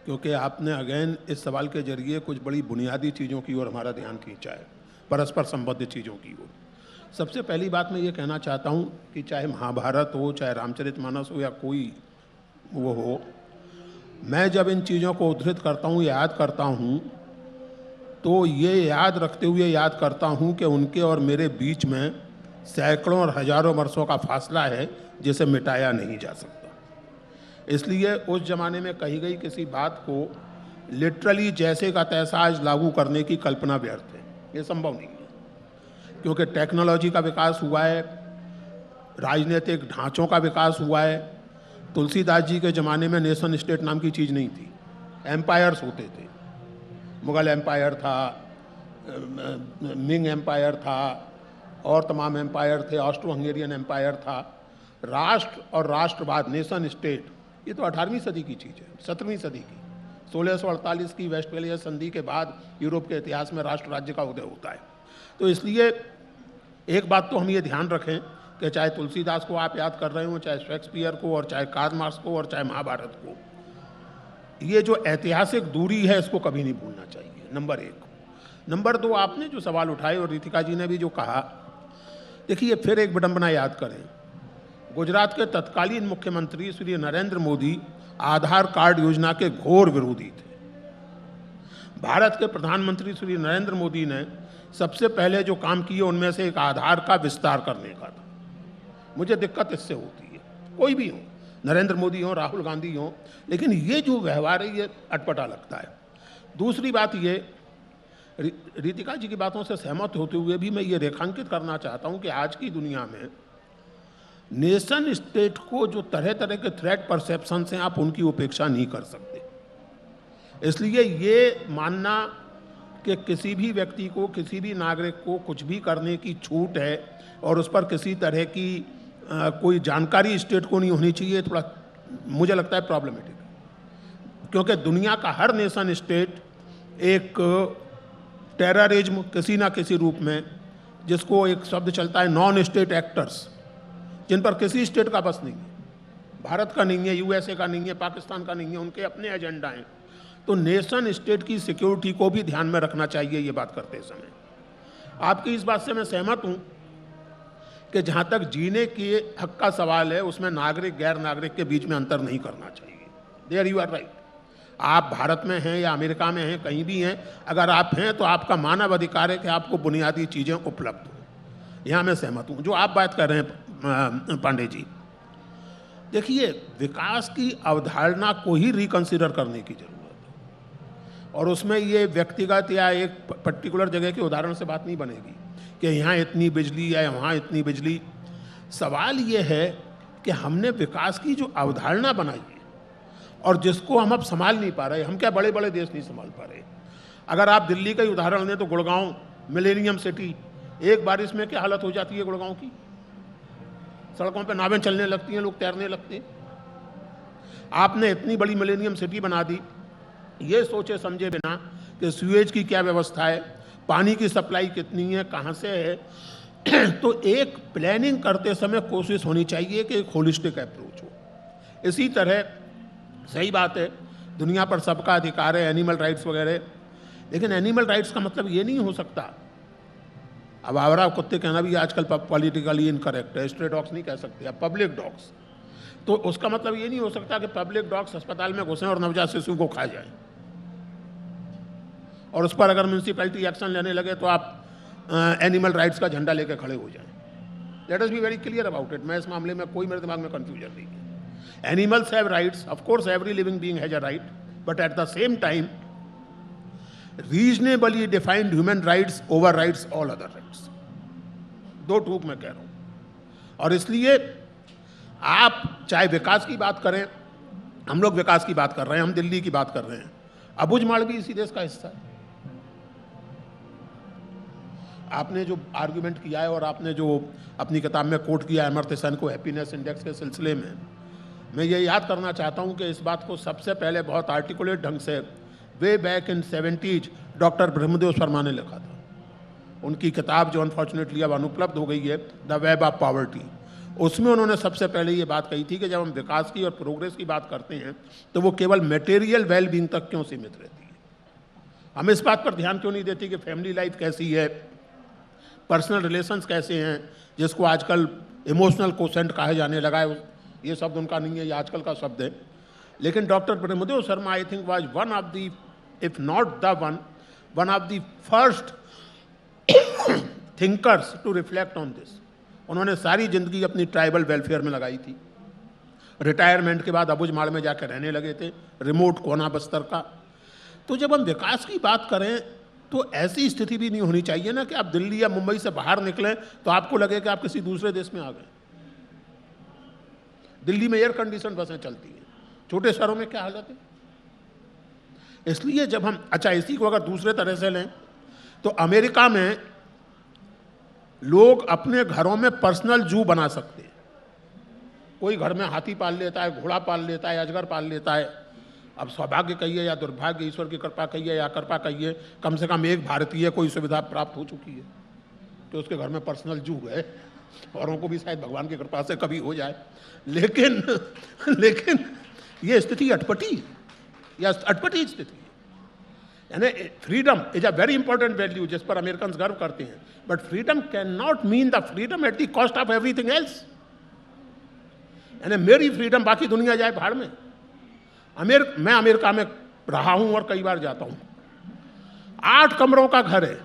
क्योंकि आपने अगेन इस सवाल के जरिए कुछ बड़ी बुनियादी चीज़ों की ओर हमारा ध्यान खींचा है, परस्पर संबद्ध चीज़ों की ओर। सबसे पहली बात मैं ये कहना चाहता हूँ कि चाहे महाभारत हो, चाहे रामचरितमानस हो या कोई वो हो, मैं जब इन चीज़ों को उद्धृत करता हूँ, याद करता हूँ, तो ये याद रखते हुए याद करता हूँ कि उनके और मेरे बीच में सैकड़ों और हजारों वर्षों का फासला है जिसे मिटाया नहीं जा सकता। इसलिए उस ज़माने में कही गई किसी बात को लिटरली जैसे का तैसा आज लागू करने की कल्पना व्यर्थ है, ये संभव नहीं है। क्योंकि टेक्नोलॉजी का विकास हुआ है, राजनीतिक ढांचों का विकास हुआ है। तुलसीदास जी के ज़माने में नेशन स्टेट नाम की चीज़ नहीं थी, एम्पायर्स होते थे। मुग़ल एम्पायर था, मिंग एम्पायर था और तमाम एम्पायर थे, ऑस्ट्रो हंगेरियन एम्पायर था। राष्ट्र और राष्ट्रवाद, नेशन स्टेट, ये तो 18वीं सदी की चीज़ है, 17वीं सदी की। 1648 की वेस्टफेलिया संधि के बाद यूरोप के इतिहास में राष्ट्र राज्य का उदय होता है। तो इसलिए एक बात तो हम ये ध्यान रखें कि चाहे तुलसीदास को आप याद कर रहे हो, चाहे शेक्सपियर को, और चाहे कार्ल मार्क्स को, और चाहे महाभारत को, ये जो ऐतिहासिक दूरी है इसको कभी नहीं भूलना चाहिए, नंबर एक। नंबर दो, आपने जो सवाल उठाए और रितिका जी ने भी जो कहा, देखिए फिर एक विडंबना याद करें, गुजरात के तत्कालीन मुख्यमंत्री श्री नरेंद्र मोदी आधार कार्ड योजना के घोर विरोधी थे। भारत के प्रधानमंत्री श्री नरेंद्र मोदी ने सबसे पहले जो काम किए उनमें से एक आधार का विस्तार करने का था। मुझे दिक्कत इससे होती है, कोई भी हो, नरेंद्र मोदी हो, राहुल गांधी हो, लेकिन ये जो व्यवहार है ये अटपटा लगता है। दूसरी बात ये, रितिका जी की बातों से सहमत होते हुए भी मैं ये रेखांकित करना चाहता हूँ कि आज की दुनिया में नेशन स्टेट को जो तरह तरह के थ्रेट परसेप्शन हैं आप उनकी उपेक्षा नहीं कर सकते। इसलिए ये मानना कि किसी भी व्यक्ति को, किसी भी नागरिक को कुछ भी करने की छूट है और उस पर किसी तरह की कोई जानकारी स्टेट को नहीं होनी चाहिए, थोड़ा मुझे लगता है प्रॉब्लमेटिक है। क्योंकि दुनिया का हर नेशन स्टेट एक टेररिज्म किसी ना किसी रूप में, जिसको एक शब्द चलता है नॉन स्टेट एक्टर्स, जिन पर किसी स्टेट का बस नहीं है, भारत का नहीं है, यूएसए का नहीं है, पाकिस्तान का नहीं है, उनके अपने एजेंडा हैं। तो नेशन स्टेट की सिक्योरिटी को भी ध्यान में रखना चाहिए ये बात करते समय। आपकी इस बात से मैं सहमत हूँ कि जहाँ तक जीने के हक का सवाल है उसमें नागरिक गैर नागरिक के बीच में अंतर नहीं करना चाहिए। There you are right. आप भारत में हैं या अमेरिका में हैं, कहीं भी हैं, अगर आप हैं तो आपका मानव अधिकार है कि आपको बुनियादी चीज़ें उपलब्ध हो। यहाँ मैं सहमत हूँ। जो आप बात कर रहे हैं पांडे जी, देखिए विकास की अवधारणा को ही रिकंसिडर करने की जरूरत है और उसमें ये व्यक्तिगत या एक पर्टिकुलर जगह के उदाहरण से बात नहीं बनेगी कि यहाँ इतनी बिजली या वहाँ इतनी बिजली। सवाल ये है कि हमने विकास की जो अवधारणा बनाई है और जिसको हम अब संभाल नहीं पा रहे, हम क्या बड़े बड़े देश नहीं संभाल पा रहे। अगर आप दिल्ली का ही उदाहरण लें तो गुड़गांव मिलेनियम सिटी, एक बारिश में क्या हालत हो जाती है गुड़गांव की, सड़कों पे नावें चलने लगती हैं, लोग तैरने लगते हैं। आपने इतनी बड़ी मिलेनियम सिटी बना दी ये सोचे समझे बिना कि सीवेज की क्या व्यवस्था है, पानी की सप्लाई कितनी है, कहाँ से है। तो एक प्लानिंग करते समय कोशिश होनी चाहिए कि एक होलिस्टिक अप्रोच हो। इसी तरह सही बात है दुनिया पर सबका अधिकार है, एनिमल राइट्स वगैरह, लेकिन एनिमल राइट्स का मतलब ये नहीं हो सकता, अब आवारा कुत्ते कहना भी आजकल पॉलिटिकली इनकरेक्ट है, स्ट्रे डॉग्स नहीं कह सकते, अब पब्लिक डॉग्स, तो उसका मतलब ये नहीं हो सकता कि पब्लिक डॉग्स अस्पताल में घुसें और नवजात शिशु को खा जाएं और उस पर अगर म्यूनसिपैलिटी एक्शन लेने लगे तो आप एनिमल राइट्स का झंडा लेकर खड़े हो जाएं। Let us be very clear about it. मैं इस मामले में कोई मेरे दिमाग में कन्फ्यूजन नहीं है। Animals have rights, of course every living being has a right, but at the same time reasonably defined human rights over rights all other rights. दो टूक मैं कह रहा हूं। और इसलिए आप चाहे विकास की बात करें, हम लोग विकास की बात कर रहे हैं, हम दिल्ली की बात कर रहे हैं, अबुझमाड़ भी इसी देश का हिस्सा है। आपने जो आर्गुमेंट किया है और आपने जो अपनी किताब में कोट किया है अमर्त्य सेन को हैप्पीनेस इंडेक्स के सिलसिले में, मैं ये याद करना चाहता हूँ कि इस बात को सबसे पहले बहुत आर्टिकुलेट ढंग से way back in 70s doctor Brahmadev Sharma ने लिखा था। उनकी किताब जो अनफॉर्चुनेटली अब अनुपलब्ध हो गई है, द वेब ऑफ पॉवर्टी, उसमें उन्होंने सबसे पहले ये बात कही थी कि जब हम विकास की और प्रोग्रेस की बात करते हैं तो वो केवल मटेरियल वेलबींग तक क्यों सीमित रहती है। हम इस बात पर ध्यान क्यों नहीं देते कि फैमिली लाइफ कैसी है, पर्सनल रिलेशंस कैसे हैं, जिसको आजकल इमोशनल कोसेंट कहा जाने लगा है। ये शब्द उनका नहीं है, ये आजकल का शब्द है। लेकिन doctor Brahmadev Sharma I think was one of the, if not the one of the first thinkers to reflect on this. उन्होंने सारी जिंदगी अपनी ट्राइबल वेलफेयर में लगाई थी। रिटायरमेंट के बाद अबुझमाड़ में जाकर रहने लगे थे, रिमोट कोना बस्तर का। तो जब हम विकास की बात करें तो ऐसी स्थिति भी नहीं होनी चाहिए ना कि आप दिल्ली या मुंबई से बाहर निकलें तो आपको लगे कि आप किसी दूसरे देश में आ गए। दिल्ली में एयर कंडीशन बसें चलती हैं, छोटे शहरों में क्या हालत है। इसलिए जब हम, अच्छा इसी को अगर दूसरे तरह से लें तो अमेरिका में लोग अपने घरों में पर्सनल जू बना सकते हैं। कोई घर में हाथी पाल लेता है, घोड़ा पाल लेता है, अजगर पाल लेता है। अब सौभाग्य कहिए या दुर्भाग्य, ईश्वर की कृपा कहिए या कृपा कहिए, कम से कम एक भारतीय कोई सुविधा प्राप्त हो चुकी है तो उसके घर में पर्सनल जू है। औरों को भी शायद भगवान की कृपा से कभी हो जाए, लेकिन ये स्थिति अटपटी, या अटपटी स्थिति है। यानी freedom is a very important value जिस पर अमेरिकन गर्व करते हैं, but freedom can not mean the freedom at the cost of everything else. यानी मेरी फ्रीडम बाकी दुनिया जाए भाड़ में। मैं अमेरिका में रहा हूं और कई बार जाता हूं। 8 कमरों का घर है,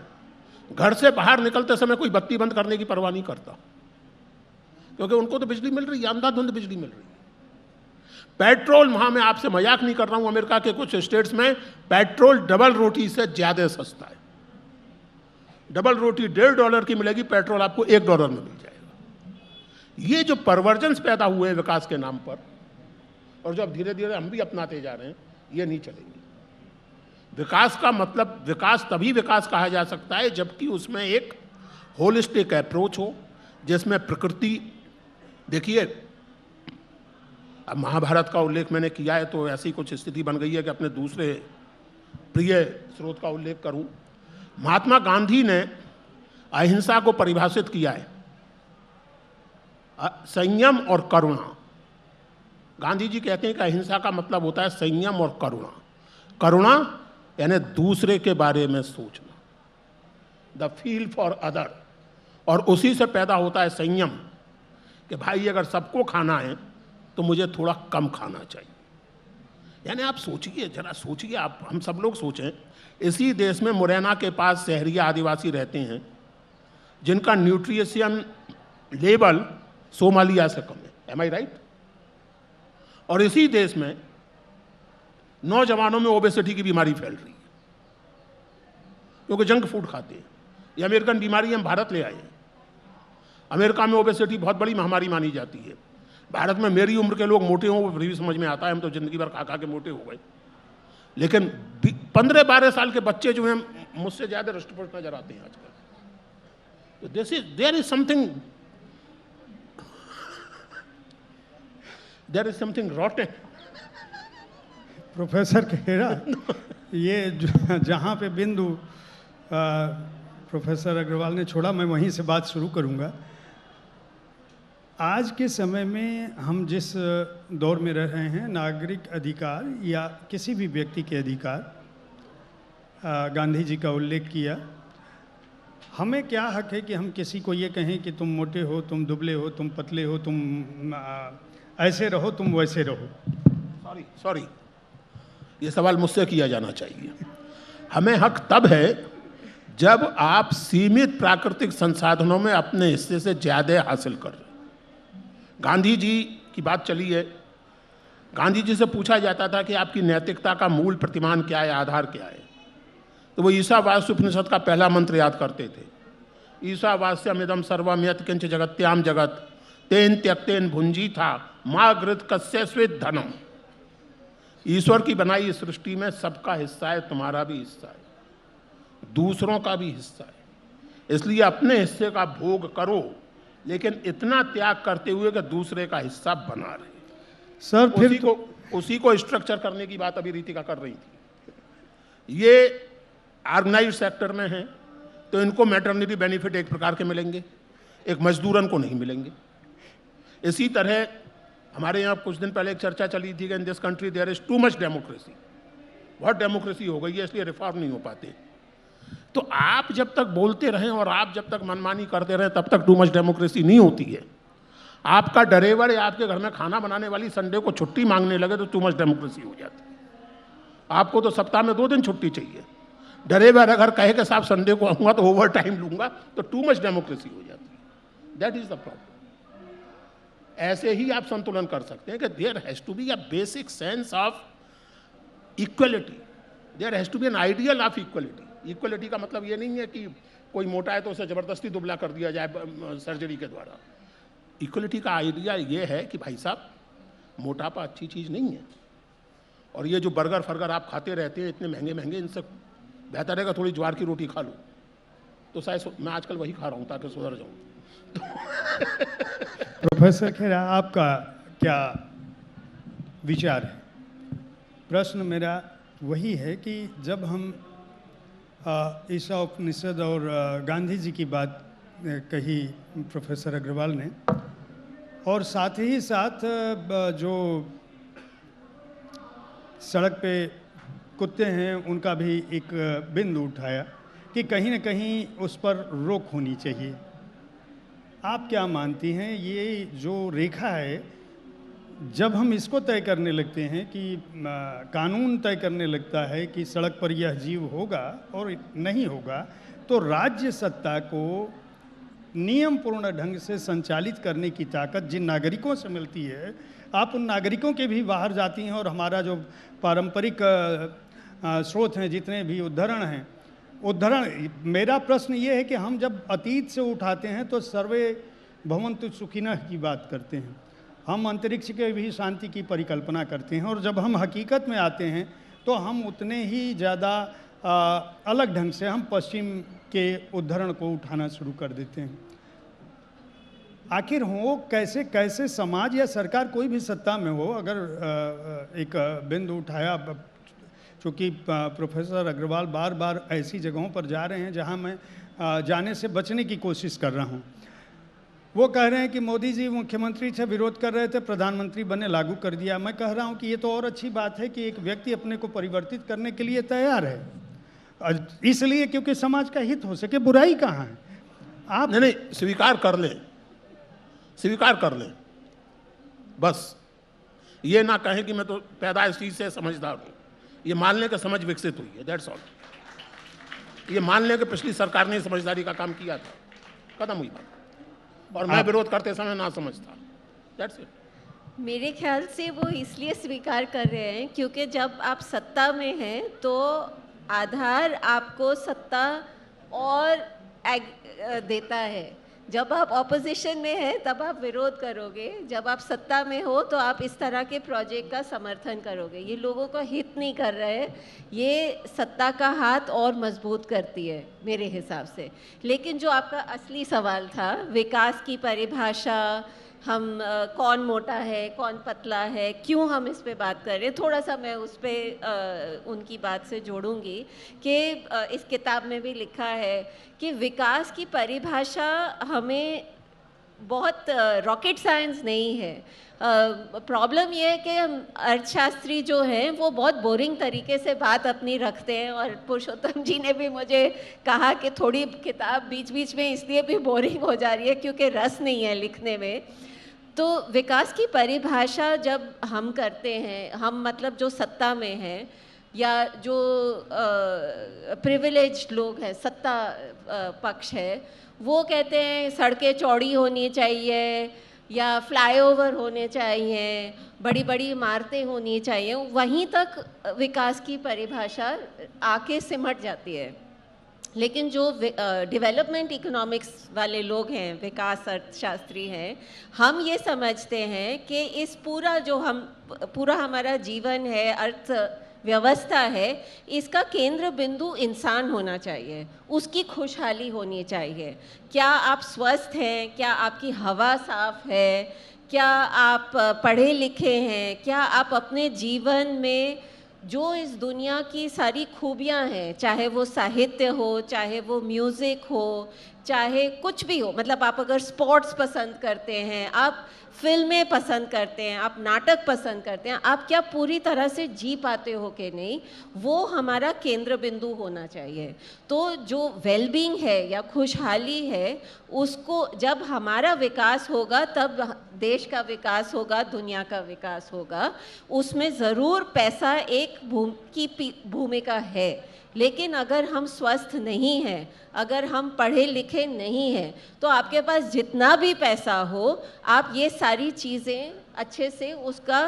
घर से बाहर निकलते समय कोई बत्ती बंद करने की परवाह नहीं करता, क्योंकि उनको तो बिजली मिल रही है, अंधाधुंध बिजली मिल रही है। पेट्रोल, वहां मैं आपसे मजाक नहीं कर रहा हूं, अमेरिका के कुछ स्टेट्स में पेट्रोल डबल रोटी से ज्यादा सस्ता है। डबल रोटी $1.5 की मिलेगी, पेट्रोल आपको $1 में मिल जाएगा। ये जो परवर्जन्स पैदा हुए विकास के नाम पर, और जो अब धीरे धीरे हम भी अपनाते जा रहे हैं, ये नहीं चलेंगे। विकास का मतलब, विकास तभी विकास कहा जा सकता है जबकि उसमें एक होलिस्टिक अप्रोच हो, जिसमें प्रकृति, देखिए अब महाभारत का उल्लेख मैंने किया है तो ऐसी कुछ स्थिति बन गई है कि अपने दूसरे प्रिय स्रोत का उल्लेख करूं। महात्मा गांधी ने अहिंसा को परिभाषित किया है संयम और करुणा। गांधी जी कहते हैं कि अहिंसा का मतलब होता है संयम और करुणा। करुणा यानी दूसरे के बारे में सोचना, द फील फॉर अदर, और उसी से पैदा होता है संयम कि भाई अगर सबको खाना है तो मुझे थोड़ा कम खाना चाहिए। यानी आप सोचिए, जरा सोचिए, आप हम सब लोग सोचें, इसी देश में मुरैना के पास शहरी आदिवासी रहते हैं जिनका न्यूट्रिशन लेवल सोमालिया से कम है, एम आई राइट? और इसी देश में नौजवानों में ओबेसिटी की बीमारी फैल रही है क्योंकि जंक फूड खाते हैं। ये अमेरिकन बीमारी हम भारत ले आए हैं। अमेरिका में ओबेसिटी बहुत बड़ी महामारी मानी जाती है। भारत में मेरी उम्र के लोग मोटे हों वो भी समझ में आता है, हम तो जिंदगी भर खा खा के मोटे हो गए। लेकिन 15-12 साल के बच्चे जो हैं मुझसे ज़्यादा हृष्ट-पुष्ट नजर आते हैं आजकल। तो there is something rotten. Professor Khera, ये जहाँ पे बिंदु प्रोफेसर अग्रवाल ने छोड़ा, मैं वहीं से बात शुरू करूँगा। आज के समय में हम जिस दौर में रह रहे हैं, नागरिक अधिकार या किसी भी व्यक्ति के अधिकार, गांधी जी का उल्लेख किया। हमें क्या हक है कि हम किसी को ये कहें कि तुम मोटे हो, तुम दुबले हो, तुम पतले हो, तुम ऐसे रहो, तुम वैसे रहो? सॉरी, ये सवाल मुझसे किया जाना चाहिए। हमें हक तब है जब आप सीमित प्राकृतिक संसाधनों में अपने हिस्से से ज़्यादा हासिल कर रहे। गांधी जी की बात चली है। गांधी जी से पूछा जाता था कि आपकी नैतिकता का मूल प्रतिमान क्या है, आधार क्या है, तो वो ईशावास्य उपनिषद का पहला मंत्र याद करते थे। ईशावास्यमिदं सर्वम यत् किंच जगत्याम जगत तेन त्यक्तेन भुंजी था माँ गृत कस्यस्वित धनम। ईश्वर की बनाई इस सृष्टि में सबका हिस्सा है, तुम्हारा भी हिस्सा है, दूसरों का भी हिस्सा है। इसलिए अपने हिस्से का भोग करो, लेकिन इतना त्याग करते हुए कि दूसरे का हिस्सा बना रहे। सर फिर उसी को स्ट्रक्चर करने की बात अभी रीतिका कर रही थी। ये ऑर्गेनाइज सेक्टर में है तो इनको मैटरनिटी बेनिफिट एक प्रकार के मिलेंगे, एक मजदूरन को नहीं मिलेंगे। इसी तरह हमारे यहाँ कुछ दिन पहले एक चर्चा चली थी कि in this country there is too much democracy. बहुत डेमोक्रेसी हो गई है, इसलिए रिफॉर्म नहीं हो पाते। तो आप जब तक बोलते रहें और आप जब तक मनमानी करते रहें तब तक टू मच डेमोक्रेसी नहीं होती है। आपका ड्राइवर या आपके घर में खाना बनाने वाली संडे को छुट्टी मांगने लगे तो टू मच डेमोक्रेसी हो जाती है। आपको तो सप्ताह में 2 दिन छुट्टी चाहिए। ड्राइवर अगर कहे कि साहब संडे को आऊँगा तो ओवर टाइम लूँगा तो टू मच डेमोक्रेसी हो जाती है। That is the problem. ऐसे ही आप संतुलन कर सकते हैं कि there has to be a basic sense of equality, there has to be an ideal of equality. Equality का मतलब ये नहीं है कि कोई मोटा है तो उसे ज़बरदस्ती दुबला कर दिया जाए सर्जरी के द्वारा। इक्वलिटी का आइडिया ये है कि भाई साहब मोटापा अच्छी चीज़ नहीं है, और ये जो बर्गर फर्गर आप खाते रहते हैं इतने महंगे महंगे, इनसे बेहतर है कि थोड़ी ज्वार की रोटी खा लो। तो शायद मैं आजकल वही खा रहा हूँ ताकि सुधर जाऊँ। प्रोफेसर खेरा, आपका क्या विचार है? प्रश्न मेरा वही है कि जब हम ईशा उपनिषद और गांधी जी की बात कही प्रोफेसर अग्रवाल ने, और साथ ही साथ जो सड़क पे कुत्ते हैं उनका भी एक बिंदु उठाया कि कहीं न कहीं उस पर रोक होनी चाहिए। आप क्या मानती हैं, ये जो रेखा है, जब हम इसको तय करने लगते हैं कि कानून तय करने लगता है कि सड़क पर यह जीव होगा और नहीं होगा, तो राज्य सत्ता को नियम पूर्ण ढंग से संचालित करने की ताकत जिन नागरिकों से मिलती है, आप उन नागरिकों के भी बाहर जाती हैं और हमारा जो पारंपरिक स्रोत हैं, जितने भी उद्धरण, मेरा प्रश्न ये है कि हम जब अतीत से उठाते हैं तो सर्वे भवन्तु सुखिनः की बात करते हैं, हम अंतरिक्ष के भी शांति की परिकल्पना करते हैं, और जब हम हकीकत में आते हैं तो हम उतने ही ज़्यादा अलग ढंग से हम पश्चिम के उद्धरण को उठाना शुरू कर देते हैं। आखिर हो कैसे समाज या सरकार, कोई भी सत्ता में हो, अगर एक बिंदु उठाया, चूँकि प्रोफेसर अग्रवाल बार बार ऐसी जगहों पर जा रहे हैं जहां मैं जाने से बचने की कोशिश कर रहा हूं। वो कह रहे हैं कि मोदी जी मुख्यमंत्री थे, विरोध कर रहे थे, प्रधानमंत्री बने, लागू कर दिया। मैं कह रहा हूं कि ये तो और अच्छी बात है कि एक व्यक्ति अपने को परिवर्तित करने के लिए तैयार है, इसलिए क्योंकि समाज का हित हो सके। बुराई कहाँ है? आप नहीं, स्वीकार कर लें, बस ये ना कहें कि मैं तो पैदाइश चीज से समझदार हूँ। ये मान लें कि समझ विकसित हुई है, दैट्स ऑल। ये मान लें कि पिछली सरकार ने समझदारी का काम किया था, खत्म हुई बात। और मैं विरोध करते समय ना समझता, दैट्स इट। मेरे ख्याल से वो इसलिए स्वीकार कर रहे हैं क्योंकि जब आप सत्ता में हैं तो आधार आपको सत्ता और देता है। जब आप ऑपोजिशन में हैं तब आप विरोध करोगे, जब आप सत्ता में हो तो आप इस तरह के प्रोजेक्ट का समर्थन करोगे। ये लोगों का हित नहीं कर रहे हैं, ये सत्ता का हाथ और मजबूत करती है मेरे हिसाब से। लेकिन जो आपका असली सवाल था, विकास की परिभाषा, हम कौन मोटा है, कौन पतला है, क्यों हम इस पे बात कर रहे हैं, थोड़ा सा मैं उस पर उनकी बात से जोड़ूंगी कि इस किताब में भी लिखा है कि विकास की परिभाषा हमें बहुत रॉकेट साइंस नहीं है। प्रॉब्लम ये है कि अर्थशास्त्री जो हैं वो बहुत बोरिंग तरीके से बात अपनी रखते हैं, और पुरुषोत्तम जी ने भी मुझे कहा कि थोड़ी किताब बीच बीच में इसलिए भी बोरिंग हो जा रही है क्योंकि रस नहीं है लिखने में। तो विकास की परिभाषा जब हम करते हैं, हम मतलब जो सत्ता में हैं या जो प्रिविलेज्ड लोग हैं, सत्ता पक्ष है, वो कहते हैं सड़कें चौड़ी होनी चाहिए या फ्लाईओवर होने चाहिए, बड़ी बड़ी इमारतें होनी चाहिए, वहीं तक विकास की परिभाषा आके सिमट जाती है। लेकिन जो डेवलपमेंट इकोनॉमिक्स वाले लोग हैं, विकास अर्थशास्त्री हैं, हम ये समझते हैं कि इस पूरा हमारा जीवन है, अर्थव्यवस्था है, इसका केंद्र बिंदु इंसान होना चाहिए, उसकी खुशहाली होनी चाहिए। क्या आप स्वस्थ हैं, क्या आपकी हवा साफ है, क्या आप पढ़े लिखे हैं, क्या आप अपने जीवन में जो इस दुनिया की सारी खूबियां हैं, चाहे वो साहित्य हो, चाहे वो म्यूज़िक हो, चाहे कुछ भी हो, मतलब आप अगर स्पोर्ट्स पसंद करते हैं, आप फिल्में पसंद करते हैं, आप नाटक पसंद करते हैं, आप क्या पूरी तरह से जी पाते हो कि नहीं, वो हमारा केंद्र बिंदु होना चाहिए। तो जो वेलबींग है या खुशहाली है, उसको जब हमारा विकास होगा तब देश का विकास होगा, दुनिया का विकास होगा। उसमें ज़रूर पैसा एक भूमिका है, लेकिन अगर हम स्वस्थ नहीं हैं, अगर हम पढ़े लिखे नहीं हैं, तो आपके पास जितना भी पैसा हो, आप ये सारी चीज़ें अच्छे से उसका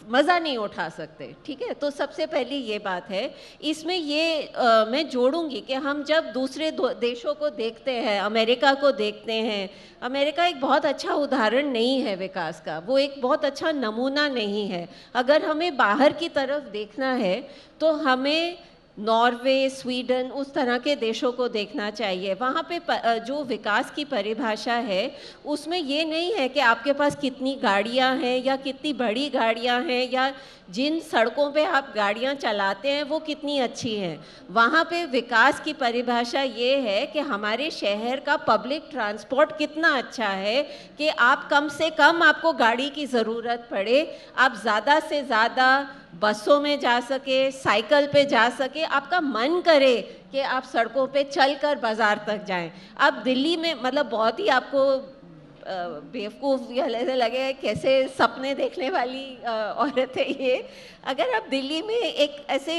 मज़ा नहीं उठा सकते। ठीक है, तो सबसे पहली ये बात है। इसमें ये मैं जोड़ूंगी कि हम जब दूसरे देशों को देखते हैं, अमेरिका को देखते हैं, अमेरिका एक बहुत अच्छा उदाहरण नहीं है विकास का, वो एक बहुत अच्छा नमूना नहीं है। अगर हमें बाहर की तरफ देखना है तो हमें नॉर्वे, स्वीडन, उस तरह के देशों को देखना चाहिए। वहाँ पे जो विकास की परिभाषा है उसमें ये नहीं है कि आपके पास कितनी गाड़ियाँ हैं या कितनी बड़ी गाड़ियाँ हैं या जिन सड़कों पे आप गाड़ियाँ चलाते हैं वो कितनी अच्छी हैं। वहाँ पे विकास की परिभाषा ये है कि हमारे शहर का पब्लिक ट्रांसपोर्ट कितना अच्छा है कि आप कम से कम आपको गाड़ी की ज़रूरत पड़े, आप ज़्यादा से ज़्यादा बसों में जा सके, साइकिल पे जा सके, आपका मन करे कि आप सड़कों पे चलकर बाज़ार तक जाएं। अब दिल्ली में मतलब बहुत ही आपको बेवकूफ़ या ऐसे लगे कैसे सपने देखने वाली औरत है ये। अगर आप दिल्ली में एक ऐसे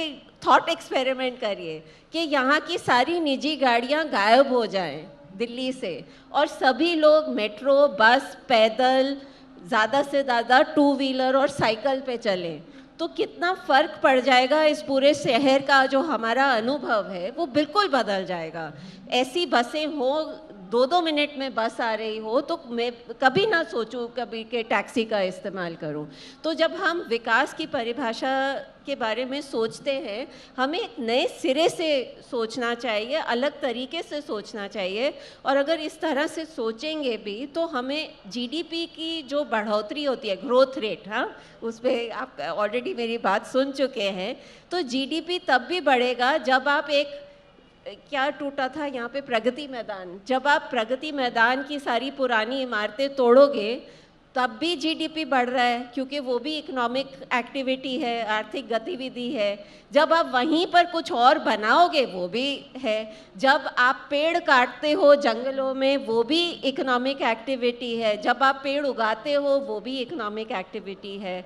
थॉट एक्सपेरिमेंट करिए कि यहाँ की सारी निजी गाड़ियाँ गायब हो जाएं दिल्ली से और सभी लोग मेट्रो, बस, पैदल, ज़्यादा से ज़्यादा टू व्हीलर और साइकिल पे चलें, तो कितना फ़र्क पड़ जाएगा। इस पूरे शहर का जो हमारा अनुभव है वो बिल्कुल बदल जाएगा। ऐसी बसें हो, 2-2 मिनट में बस आ रही हो, तो मैं कभी ना सोचूं कभी कि टैक्सी का इस्तेमाल करूं। तो जब हम विकास की परिभाषा के बारे में सोचते हैं, हमें एक नए सिरे से सोचना चाहिए, अलग तरीके से सोचना चाहिए। और अगर इस तरह से सोचेंगे भी तो हमें जीडीपी की जो बढ़ोतरी होती है, ग्रोथ रेट, हाँ, उस पर आप ऑलरेडी मेरी बात सुन चुके हैं, तो जीडीपी तब भी बढ़ेगा जब आप एक क्या टूटा था यहाँ पे प्रगति मैदान, जब आप प्रगति मैदान की सारी पुरानी इमारतें तोड़ोगे तब भी जीडीपी बढ़ रहा है, क्योंकि वो भी इकोनॉमिक एक्टिविटी है, आर्थिक गतिविधि है। जब आप वहीं पर कुछ और बनाओगे वो भी है। जब आप पेड़ काटते हो जंगलों में वो भी इकोनॉमिक एक्टिविटी है। जब आप पेड़ उगाते हो वो भी इकोनॉमिक एक्टिविटी है।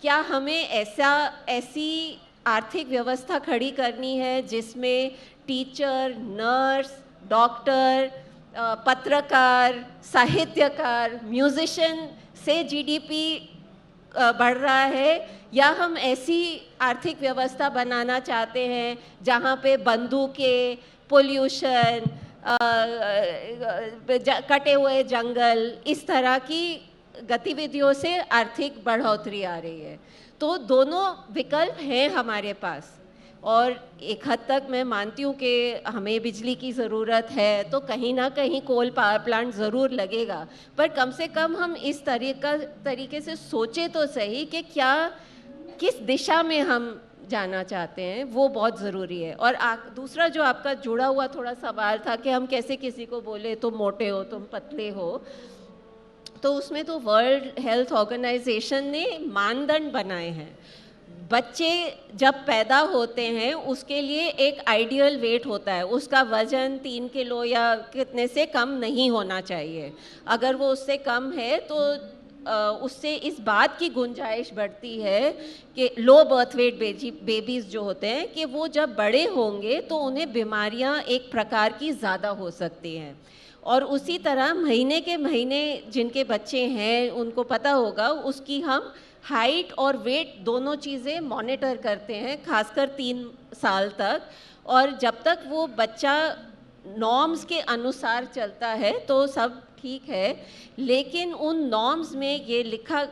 क्या हमें ऐसी आर्थिक व्यवस्था खड़ी करनी है जिसमें टीचर, नर्स, डॉक्टर, पत्रकार, साहित्यकार, म्यूजिशियन से जीडीपी बढ़ रहा है, या हम ऐसी आर्थिक व्यवस्था बनाना चाहते हैं जहाँ पे बंदूकें, पोल्यूशन, कटे हुए जंगल, इस तरह की गतिविधियों से आर्थिक बढ़ोतरी आ रही है। तो दोनों विकल्प हैं हमारे पास, और एक हद तक मैं मानती हूँ कि हमें बिजली की ज़रूरत है, तो कहीं ना कहीं कोल पावर प्लांट ज़रूर लगेगा, पर कम से कम हम इस तरीके से सोचें तो सही कि क्या किस दिशा में हम जाना चाहते हैं, वो बहुत ज़रूरी है। और दूसरा जो आपका जुड़ा हुआ थोड़ा सवाल था कि हम कैसे किसी को बोले तुम मोटे हो, तुम पतले हो, तो उसमें तो वर्ल्ड हेल्थ ऑर्गेनाइजेशन ने मानदंड बनाए हैं। बच्चे जब पैदा होते हैं उसके लिए एक आइडियल वेट होता है, उसका वज़न 3 किलो या कितने से कम नहीं होना चाहिए। अगर वो उससे कम है तो उससे इस बात की गुंजाइश बढ़ती है कि लो बर्थ वेट बेबीज़ जो होते हैं कि वो जब बड़े होंगे तो उन्हें बीमारियां एक प्रकार की ज़्यादा हो सकती हैं। और उसी तरह महीने के महीने जिनके बच्चे हैं उनको पता होगा, उसकी हम हाइट और वेट दोनों चीज़ें मॉनिटर करते हैं, खासकर 3 साल तक। और जब तक वो बच्चा नॉर्म्स के अनुसार चलता है तो सब ठीक है, लेकिन उन नॉर्म्स में ये लिखा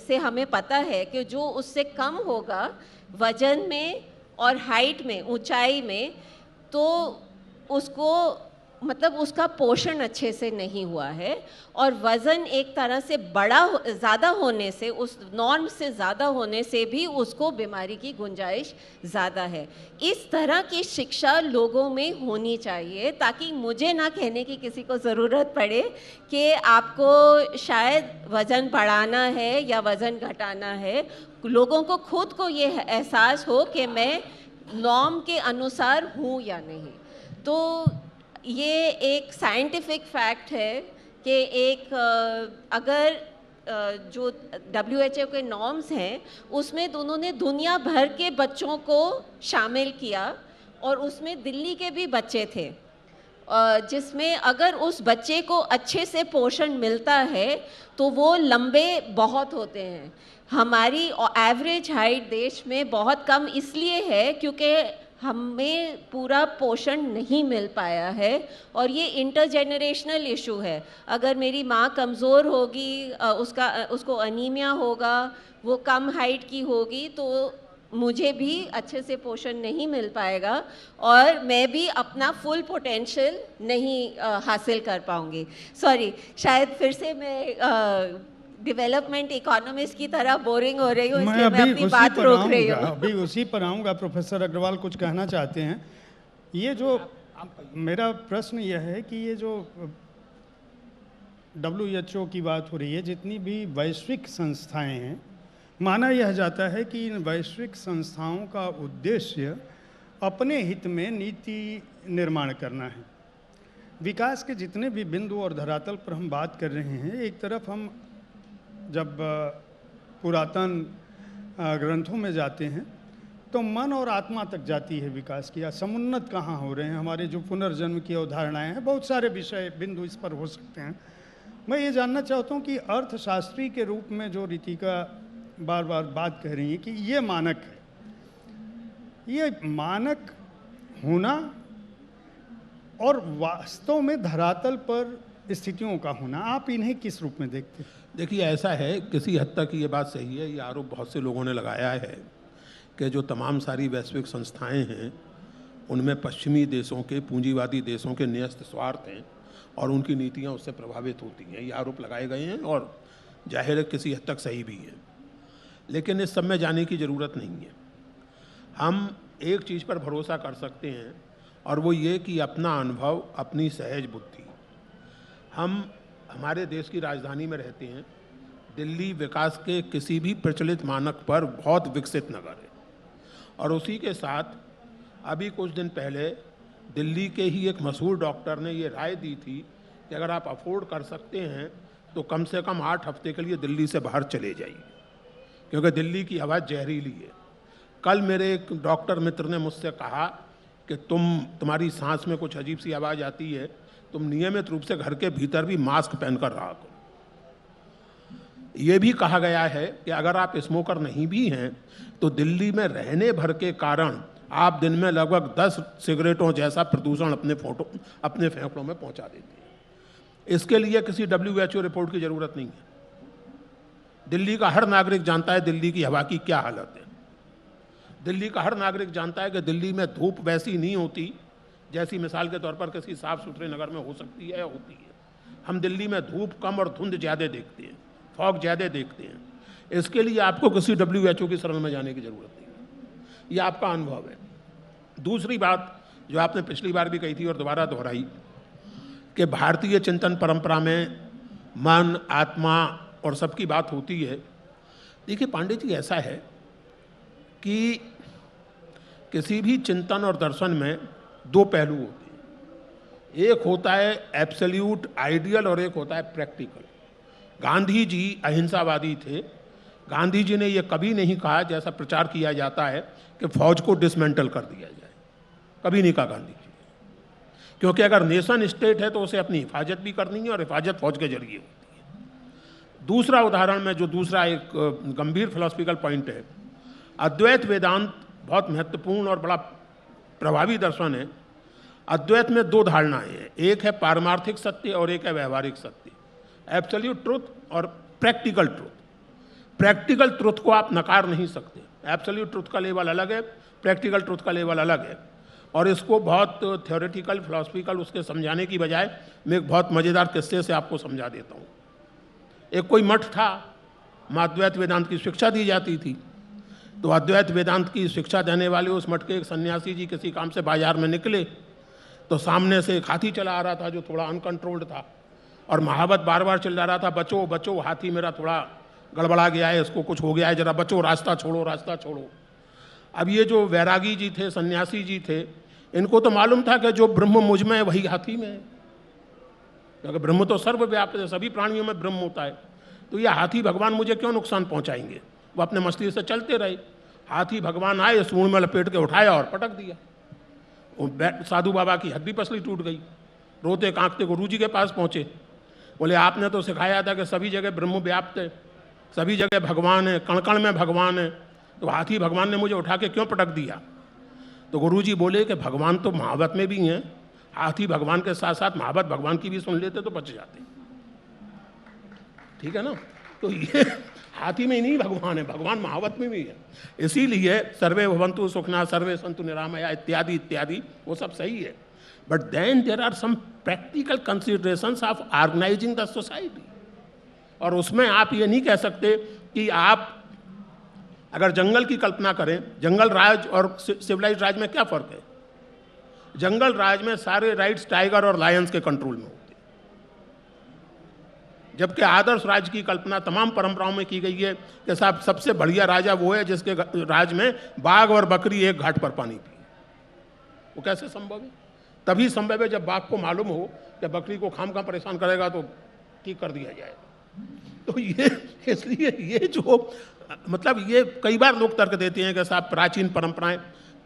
से हमें पता है कि जो उससे कम होगा वज़न में और हाइट में, ऊंचाई में, तो उसको मतलब उसका पोषण अच्छे से नहीं हुआ है। और वज़न एक तरह से ज़्यादा होने से, उस नॉर्म से ज़्यादा होने से भी उसको बीमारी की गुंजाइश ज़्यादा है। इस तरह की शिक्षा लोगों में होनी चाहिए ताकि मुझे ना कहने की किसी को ज़रूरत पड़े कि आपको शायद वज़न बढ़ाना है या वज़न घटाना है। लोगों को खुद को ये एहसास हो कि मैं नॉर्म के अनुसार हूँ या नहीं। तो ये एक साइंटिफिक फैक्ट है कि अगर जो WHO के नॉर्म्स हैं उसमें उन्होंने दुनिया भर के बच्चों को शामिल किया और उसमें दिल्ली के भी बच्चे थे, जिसमें अगर उस बच्चे को अच्छे से पोषण मिलता है तो वो लंबे बहुत होते हैं। हमारी एवरेज हाइट देश में बहुत कम इसलिए है क्योंकि हमें पूरा पोषण नहीं मिल पाया है, और ये इंटरजेनरेशनल इशू है। अगर मेरी माँ कमज़ोर होगी, उसको अनीमिया होगा, वो कम हाइट की होगी, तो मुझे भी अच्छे से पोषण नहीं मिल पाएगा और मैं भी अपना फुल पोटेंशियल नहीं हासिल कर पाऊँगी। सॉरी, शायद फिर से मैं डेवलपमेंट इकोनॉमिस्ट की तरह बोरिंग हो रही हूँ, इसलिए मैं अपनी बात रोक रही हूँ। अभी उसी पर आऊँगा। प्रोफेसर अग्रवाल कुछ कहना चाहते हैं। ये जो मेरा प्रश्न यह है कि ये जो WHO की बात हो रही है, जितनी भी वैश्विक संस्थाएं हैं माना यह जाता है कि इन वैश्विक संस्थाओं का उद्देश्य अपने हित में नीति निर्माण करना है। विकास के जितने भी बिंदु और धरातल पर हम बात कर रहे हैं, एक तरफ हम जब पुरातन ग्रंथों में जाते हैं तो मन और आत्मा तक जाती है विकास की, या समुन्नत कहाँ हो रहे हैं, हमारे जो पुनर्जन्म की अवधारणाएं हैं, बहुत सारे विषय बिंदु इस पर हो सकते हैं। मैं ये जानना चाहता हूँ कि अर्थशास्त्री के रूप में जो रितिका बार बार बात कह रही है कि ये मानक है, ये मानक होना और वास्तव में धरातल पर स्थितियों का होना, आप इन्हें किस रूप में देखते हैं? देखिए, ऐसा है, किसी हद तक ये बात सही है। ये आरोप बहुत से लोगों ने लगाया है कि जो तमाम सारी वैश्विक संस्थाएं हैं उनमें पश्चिमी देशों के, पूंजीवादी देशों के न्यस्त स्वार्थ हैं और उनकी नीतियां उससे प्रभावित होती हैं। ये आरोप लगाए गए हैं और जाहिर है किसी हद तक सही भी है, लेकिन इस सब में जाने की ज़रूरत नहीं है। हम एक चीज़ पर भरोसा कर सकते हैं और वो ये कि अपना अनुभव, अपनी सहज बुद्धि। हम हमारे देश की राजधानी में रहते हैं। दिल्ली विकास के किसी भी प्रचलित मानक पर बहुत विकसित नगर है, और उसी के साथ अभी कुछ दिन पहले दिल्ली के ही एक मशहूर डॉक्टर ने ये राय दी थी कि अगर आप अफोर्ड कर सकते हैं तो कम से कम 8 हफ्ते के लिए दिल्ली से बाहर चले जाइए, क्योंकि दिल्ली की हवा जहरीली है। कल मेरे एक डॉक्टर मित्र ने मुझसे कहा कि तुम्हारी सांस में कुछ अजीब सी आवाज़ आती है, तुम नियमित रूप से घर के भीतर भी मास्क पहनकर रहा करो। ये भी कहा गया है कि अगर आप स्मोकर नहीं भी हैं तो दिल्ली में रहने भर के कारण आप दिन में लगभग 10 सिगरेटों जैसा प्रदूषण अपने फेफड़ों में पहुंचा देते हैं। इसके लिए किसी WHO रिपोर्ट की ज़रूरत नहीं है। दिल्ली का हर नागरिक जानता है दिल्ली की हवा की क्या हालत है। दिल्ली का हर नागरिक जानता है कि दिल्ली में धूप वैसी नहीं होती जैसी मिसाल के तौर पर किसी साफ सुथरे नगर में हो सकती है या होती है। हम दिल्ली में धूप कम और धुंध ज़्यादा देखते हैं, फॉग ज़्यादा देखते हैं। इसके लिए आपको किसी WHO की शरण में जाने की ज़रूरत नहीं है, ये आपका अनुभव है। दूसरी बात जो आपने पिछली बार भी कही थी और दोबारा दोहराई कि भारतीय चिंतन परंपरा में मन, आत्मा और सबकी बात होती है। देखिए पांडे जी, ऐसा है कि किसी भी चिंतन और दर्शन में 2 पहलू होते हैं। एक होता है एब्सोल्यूट आइडियल और एक होता है प्रैक्टिकल। गांधी जी अहिंसावादी थे। गांधी जी ने यह कभी नहीं कहा, जैसा प्रचार किया जाता है, कि फौज को डिसमेंटल कर दिया जाए। कभी नहीं कहा गांधी जी, क्योंकि अगर नेशन स्टेट है तो उसे अपनी हिफाजत भी करनी है और हिफाजत फौज के जरिए होती है। दूसरा उदाहरण में जो दूसरा एक गंभीर फिलोसफिकल पॉइंट है, अद्वैत वेदांत बहुत महत्वपूर्ण और बड़ा प्रभावी दर्शन है। अद्वैत में 2 धारणाएं हैं, एक है पारमार्थिक सत्य और एक है व्यवहारिक सत्य, एब्सोल्यूट ट्रुथ और प्रैक्टिकल ट्रुथ। प्रैक्टिकल ट्रुथ को आप नकार नहीं सकते। एब्सोल्यूट ट्रुथ का लेवल अलग है, प्रैक्टिकल ट्रुथ का लेवल अलग है। और इसको बहुत थ्योरेटिकल फिलोसफिकल उसके समझाने की बजाय मैं एक बहुत मज़ेदार किस्से से आपको समझा देता हूँ। एक कोई मठ था, अद्वैत वेदांत की शिक्षा दी जाती थी। तो अद्वैत वेदांत की शिक्षा देने वाले उस मठ के एक सन्यासी जी किसी काम से बाजार में निकले तो सामने से एक हाथी चला आ रहा था जो थोड़ा अनकंट्रोल्ड था, और महावत बार बार चिल्ला रहा था, बचो बचो, हाथी मेरा थोड़ा गड़बड़ा गया है, इसको कुछ हो गया है, जरा बचो, रास्ता छोड़ो, रास्ता छोड़ो। अब ये जो वैरागी जी थे, सन्यासी जी थे, इनको तो मालूम था कि जो ब्रह्म मुझ में है वही हाथी में है, क्योंकि ब्रह्म तो सर्वव्यापक है, सभी प्राणियों में ब्रह्म होता है। तो ये हाथी भगवान मुझे क्यों नुकसान पहुंचाएंगे। वो अपने मस्ती से चलते रहे। हाथी भगवान आए, सूंड में लपेट के उठाया और पटक दिया। वो साधु बाबा की हड्डी पसली टूट गई। रोते कांपते गुरु जी के पास पहुंचे, बोले आपने तो सिखाया था कि सभी जगह ब्रह्म व्याप्त है, सभी जगह भगवान है, कण कण में भगवान है, तो हाथी भगवान ने मुझे उठा के क्यों पटक दिया। तो गुरुजी बोले कि भगवान तो महावत में भी हैं, हाथी भगवान के साथ साथ महावत भगवान की भी सुन लेते तो बच जाते। ठीक है ना। तो ये हाथी में ही नहीं भगवान है, भगवान महावत में भी है। इसीलिए सर्वे भवन्तु सुखिनः, सर्वे सन्तु निरामया इत्यादि इत्यादि वो सब सही है, but then there are some practical considerations of organising the society. और उसमें आप ये नहीं कह सकते कि आप अगर जंगल की कल्पना करें, जंगल राज और सिविलाइज्ड राज में क्या फर्क है। जंगल राज में सारे राइट्स टाइगर और लायंस के कंट्रोल में होते हैं। जबकि आदर्श राज्य की कल्पना तमाम परंपराओं में की गई है कि साहब सबसे बढ़िया राजा वो है जिसके राज में बाघ और बकरी एक घाट पर पानी पिए। वो कैसे संभव है? तभी संभव है जब बाघ को मालूम हो कि बकरी को खाम परेशान करेगा तो ठीक कर दिया जाए। तो ये इसलिए ये जो मतलब ये कई बार लोग तर्क देते हैं कि साहब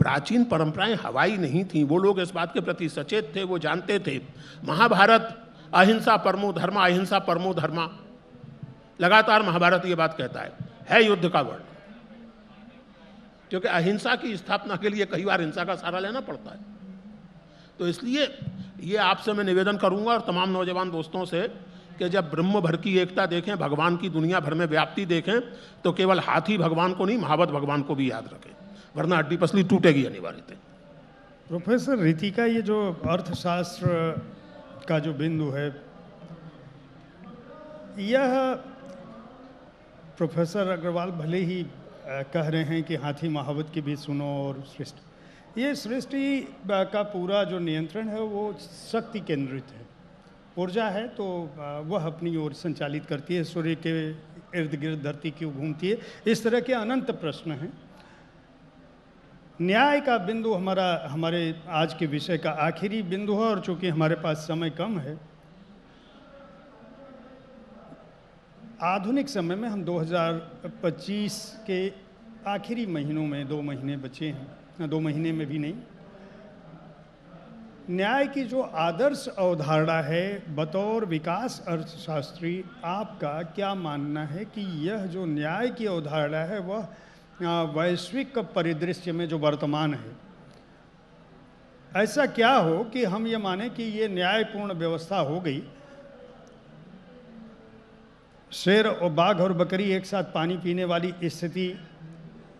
प्राचीन परंपराएं हवाई नहीं थी। वो लोग इस बात के प्रति सचेत थे, वो जानते थे। महाभारत अहिंसा परमो धर्मा, अहिंसा परमो धर्मा, लगातार महाभारत ये बात कहता है युद्ध का वर्ण, क्योंकि अहिंसा की स्थापना के लिए कई बार हिंसा का सहारा लेना पड़ता है। तो इसलिए ये आपसे मैं निवेदन करूंगा और तमाम नौजवान दोस्तों से कि जब ब्रह्म भर की एकता देखें, भगवान की दुनिया भर में व्याप्ति देखें, तो केवल हाथी भगवान को नहीं, महावत भगवान को भी याद रखें, वरना हड्डी पसली टूटेगी अनिवार्यतः। प्रोफेसर रीतिका, ये जो अर्थशास्त्र का जो बिंदु है, यह प्रोफेसर अग्रवाल भले ही कह रहे हैं कि हाथी महावत की भी सुनो और सृष्टि, ये सृष्टि का पूरा जो नियंत्रण है वो शक्ति केंद्रित है, ऊर्जा है, तो वह अपनी ओर संचालित करती है। सूर्य के इर्द गिर्द धरती क्यों घूमती है, इस तरह के अनंत प्रश्न हैं। न्याय का बिंदु हमारे आज के विषय का आखिरी बिंदु है, और चूंकि हमारे पास समय कम है, आधुनिक समय में हम 2025 के आखिरी महीनों में 2 महीने बचे हैं, 2 महीने में भी नहीं, न्याय की जो आदर्श अवधारणा है, बतौर विकास अर्थशास्त्री आपका क्या मानना है कि यह जो न्याय की अवधारणा है वह वैश्विक परिदृश्य में जो वर्तमान है, ऐसा क्या हो कि हम ये माने कि ये न्यायपूर्ण व्यवस्था हो गई, शेर और बाघ और बकरी एक साथ पानी पीने वाली स्थिति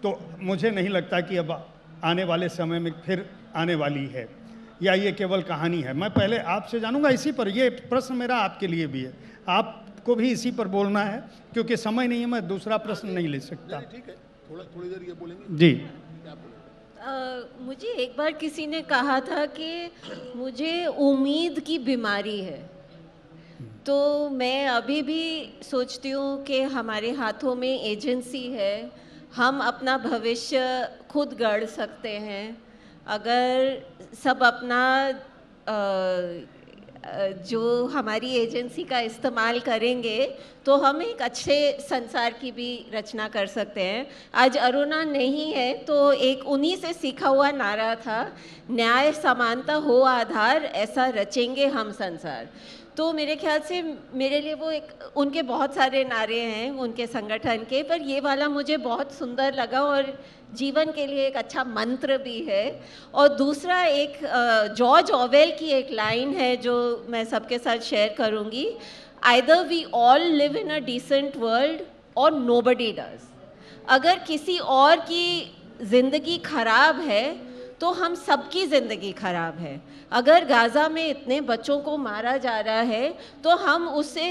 तो मुझे नहीं लगता कि अब आने वाले समय में फिर आने वाली है, या ये केवल कहानी है। मैं पहले आपसे जानूंगा इसी पर, ये प्रश्न मेरा आपके लिए भी है, आपको भी इसी पर बोलना है, क्योंकि समय नहीं है, मैं दूसरा प्रश्न नहीं ले सकता। ठीक है, थोड़ी देर ये बोलेंगे जी। मुझे एक बार किसी ने कहा था कि मुझे उम्मीद की बीमारी है, तो मैं अभी भी सोचती हूँ कि हमारे हाथों में एजेंसी है, हम अपना भविष्य खुद गढ़ सकते हैं। अगर सब अपना जो हमारी एजेंसी का इस्तेमाल करेंगे तो हम एक अच्छे संसार की भी रचना कर सकते हैं। आज अरुणा नहीं है तो एक उन्हीं से सीखा हुआ नारा था, न्याय समानता हो आधार, ऐसा रचेंगे हम संसार। तो मेरे ख्याल से मेरे लिए वो एक, उनके बहुत सारे नारे हैं उनके संगठन के, पर ये वाला मुझे बहुत सुंदर लगा और जीवन के लिए एक अच्छा मंत्र भी है। और दूसरा एक जॉर्ज ऑवेल की एक लाइन है जो मैं सबके साथ शेयर करूँगी, either we all live in a decent world or nobody does. अगर किसी और की ज़िंदगी खराब है तो हम सबकी ज़िंदगी खराब है। अगर गाज़ा में इतने बच्चों को मारा जा रहा है तो हम उससे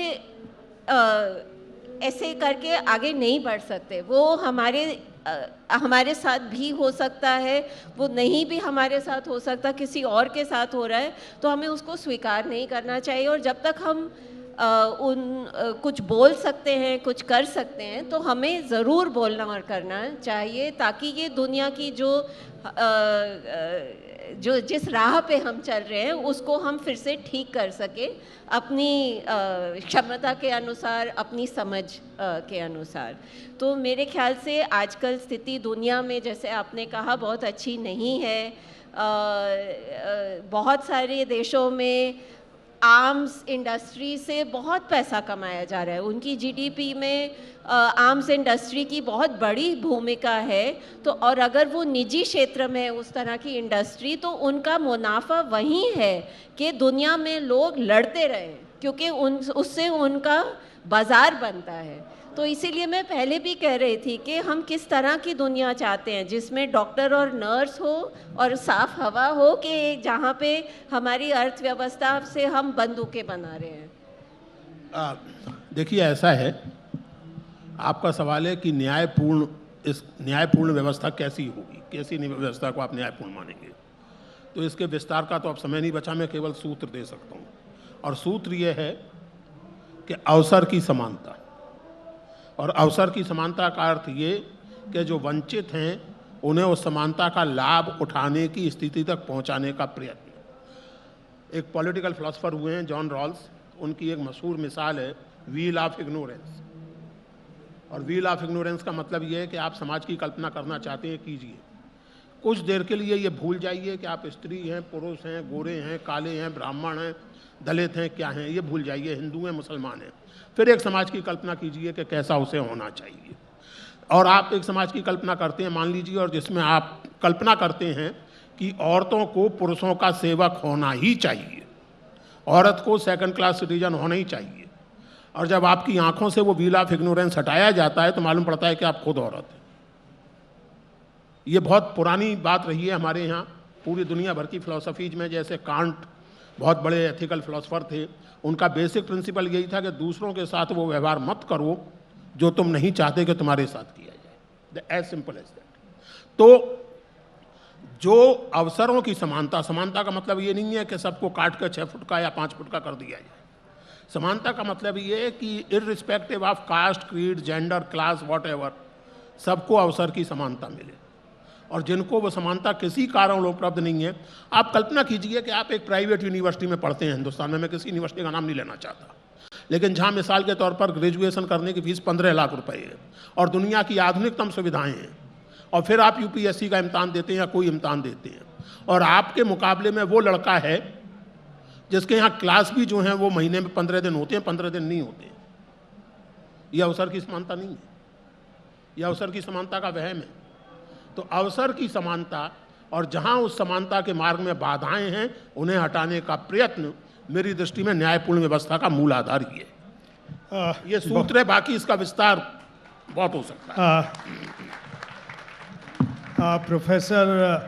ऐसे करके आगे नहीं बढ़ सकते। वो हमारे साथ भी हो सकता है, वो नहीं भी हमारे साथ हो सकता, किसी और के साथ हो रहा है, तो हमें उसको स्वीकार नहीं करना चाहिए। और जब तक हम कुछ बोल सकते हैं, कुछ कर सकते हैं, तो हमें ज़रूर बोलना और करना चाहिए, ताकि ये दुनिया की जो जिस राह पे हम चल रहे हैं उसको हम फिर से ठीक कर सके, अपनी क्षमता के अनुसार, अपनी समझ के अनुसार। तो मेरे ख्याल से आजकल स्थिति दुनिया में, जैसे आपने कहा, बहुत अच्छी नहीं है। बहुत सारे देशों में आर्म्स इंडस्ट्री से बहुत पैसा कमाया जा रहा है, उनकी जीडीपी में आर्म्स इंडस्ट्री की बहुत बड़ी भूमिका है। तो और अगर वो निजी क्षेत्र में उस तरह की इंडस्ट्री, तो उनका मुनाफा वही है कि दुनिया में लोग लड़ते रहें, क्योंकि उससे उनका बाज़ार बनता है। तो इसीलिए मैं पहले भी कह रही थी कि हम किस तरह की दुनिया चाहते हैं, जिसमें डॉक्टर और नर्स हो और साफ हवा हो, कि जहाँ पे हमारी अर्थव्यवस्था से हम बंदूकें बना रहे हैं। देखिए, ऐसा है, आपका सवाल है कि न्यायपूर्ण व्यवस्था कैसी होगी, कैसी व्यवस्था को आप न्यायपूर्ण मानेंगे। तो इसके विस्तार का तो अब समय नहीं बचा, मैं केवल सूत्र दे सकता हूँ। और सूत्र ये है कि अवसर की समानता, और अवसर की समानता का अर्थ ये कि जो वंचित हैं उन्हें उस समानता का लाभ उठाने की स्थिति तक पहुंचाने का प्रयत्न। एक पॉलिटिकल फिलोसफर हुए हैं जॉन रॉल्स, उनकी एक मशहूर मिसाल है व्हील ऑफ इग्नोरेंस। और व्हील ऑफ इग्नोरेंस का मतलब ये है कि आप समाज की कल्पना करना चाहते हैं, कीजिए। कुछ देर के लिए ये भूल जाइए कि आप स्त्री हैं, पुरुष हैं, गोरे हैं, काले हैं, ब्राह्मण हैं, दलित हैं, क्या हैं, ये भूल जाइए, हिंदू हैं, मुसलमान हैं। फिर एक समाज की कल्पना कीजिए कि कैसा उसे होना चाहिए। और आप एक समाज की कल्पना करते हैं, मान लीजिए, और जिसमें आप कल्पना करते हैं कि औरतों को पुरुषों का सेवक होना ही चाहिए, औरत को सेकंड क्लास सिटीजन होना ही चाहिए। और जब आपकी आंखों से वो व्हील ऑफ इग्नोरेंस हटाया जाता है तो मालूम पड़ता है कि आप खुद औरत हैं। ये बहुत पुरानी बात रही है हमारे यहाँ, पूरी दुनिया भर की फिलोसफीज में। जैसे कांट बहुत बड़े एथिकल फिलोसफर थे, उनका बेसिक प्रिंसिपल यही था कि दूसरों के साथ वो व्यवहार मत करो जो तुम नहीं चाहते कि तुम्हारे साथ किया जाए, एज सिंपल एज दैट। तो जो अवसरों की समानता, समानता का मतलब ये नहीं है कि सबको काट कर 6 फुट का या 5 फुट का कर दिया जाए। समानता का मतलब ये है कि irrespective of caste, creed, gender, class, whatever, सबको अवसर की समानता मिले। और जिनको वो समानता किसी कारण उपलब्ध नहीं है, आप कल्पना कीजिए कि आप एक प्राइवेट यूनिवर्सिटी में पढ़ते हैं हिंदुस्तान में, मैं किसी यूनिवर्सिटी का नाम नहीं लेना चाहता, लेकिन जहाँ मिसाल के तौर पर ग्रेजुएशन करने की फीस 15 लाख रुपए है और दुनिया की आधुनिकतम सुविधाएं हैं, और फिर आप यूपीएससी का इम्तान देते हैं या कोई इम्तान देते हैं, और आपके मुकाबले में वो लड़का है जिसके यहाँ क्लास भी जो है वो महीने में 15 दिन होते हैं, 15 दिन नहीं होते हैं। यह अवसर की समानता नहीं है, यह अवसर की समानता का वहम है। तो अवसर की समानता, और जहाँ उस समानता के मार्ग में बाधाएं हैं उन्हें हटाने का प्रयत्न मेरी दृष्टि में न्यायपूर्ण व्यवस्था का मूल आधार ही है। ये सूत्र है, बाकी इसका विस्तार बहुत हो सकता है। प्रोफेसर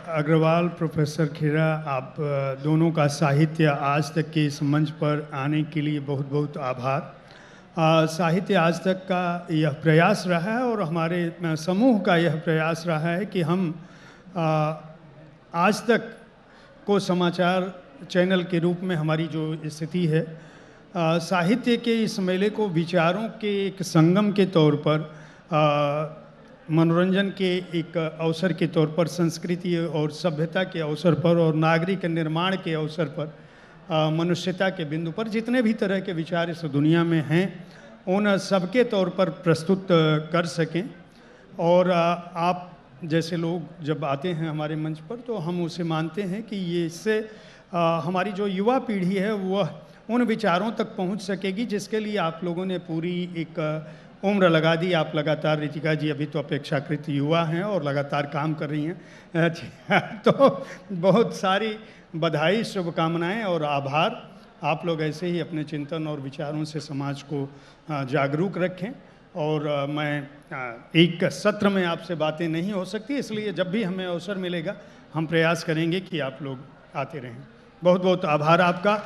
अग्रवाल, प्रोफेसर खेरा, आप दोनों का साहित्य आज तक के इस मंच पर आने के लिए बहुत बहुत आभार। साहित्य आज तक का यह प्रयास रहा है और हमारे समूह का यह प्रयास रहा है कि हम आज तक को समाचार चैनल के रूप में हमारी जो स्थिति है, साहित्य के इस मेले को विचारों के एक संगम के तौर पर, मनोरंजन के एक अवसर के तौर पर, संस्कृति और सभ्यता के अवसर पर और नागरिक निर्माण के अवसर पर, मनुष्यता के बिंदु पर जितने भी तरह के विचार इस दुनिया में हैं उन सबके तौर पर प्रस्तुत कर सकें। और आप जैसे लोग जब आते हैं हमारे मंच पर तो हम उसे मानते हैं कि ये इससे हमारी जो युवा पीढ़ी है वह उन विचारों तक पहुंच सकेगी जिसके लिए आप लोगों ने पूरी एक उम्र लगा दी। आप लगातार, रितिका जी अभी तो अपेक्षाकृत युवा हैं और लगातार काम कर रही हैं, तो बहुत सारी बधाई, शुभकामनाएं और आभार। आप लोग ऐसे ही अपने चिंतन और विचारों से समाज को जागरूक रखें। और मैं एक सत्र में आपसे बातें नहीं हो सकती, इसलिए जब भी हमें अवसर मिलेगा हम प्रयास करेंगे कि आप लोग आते रहें। बहुत बहुत आभार आपका।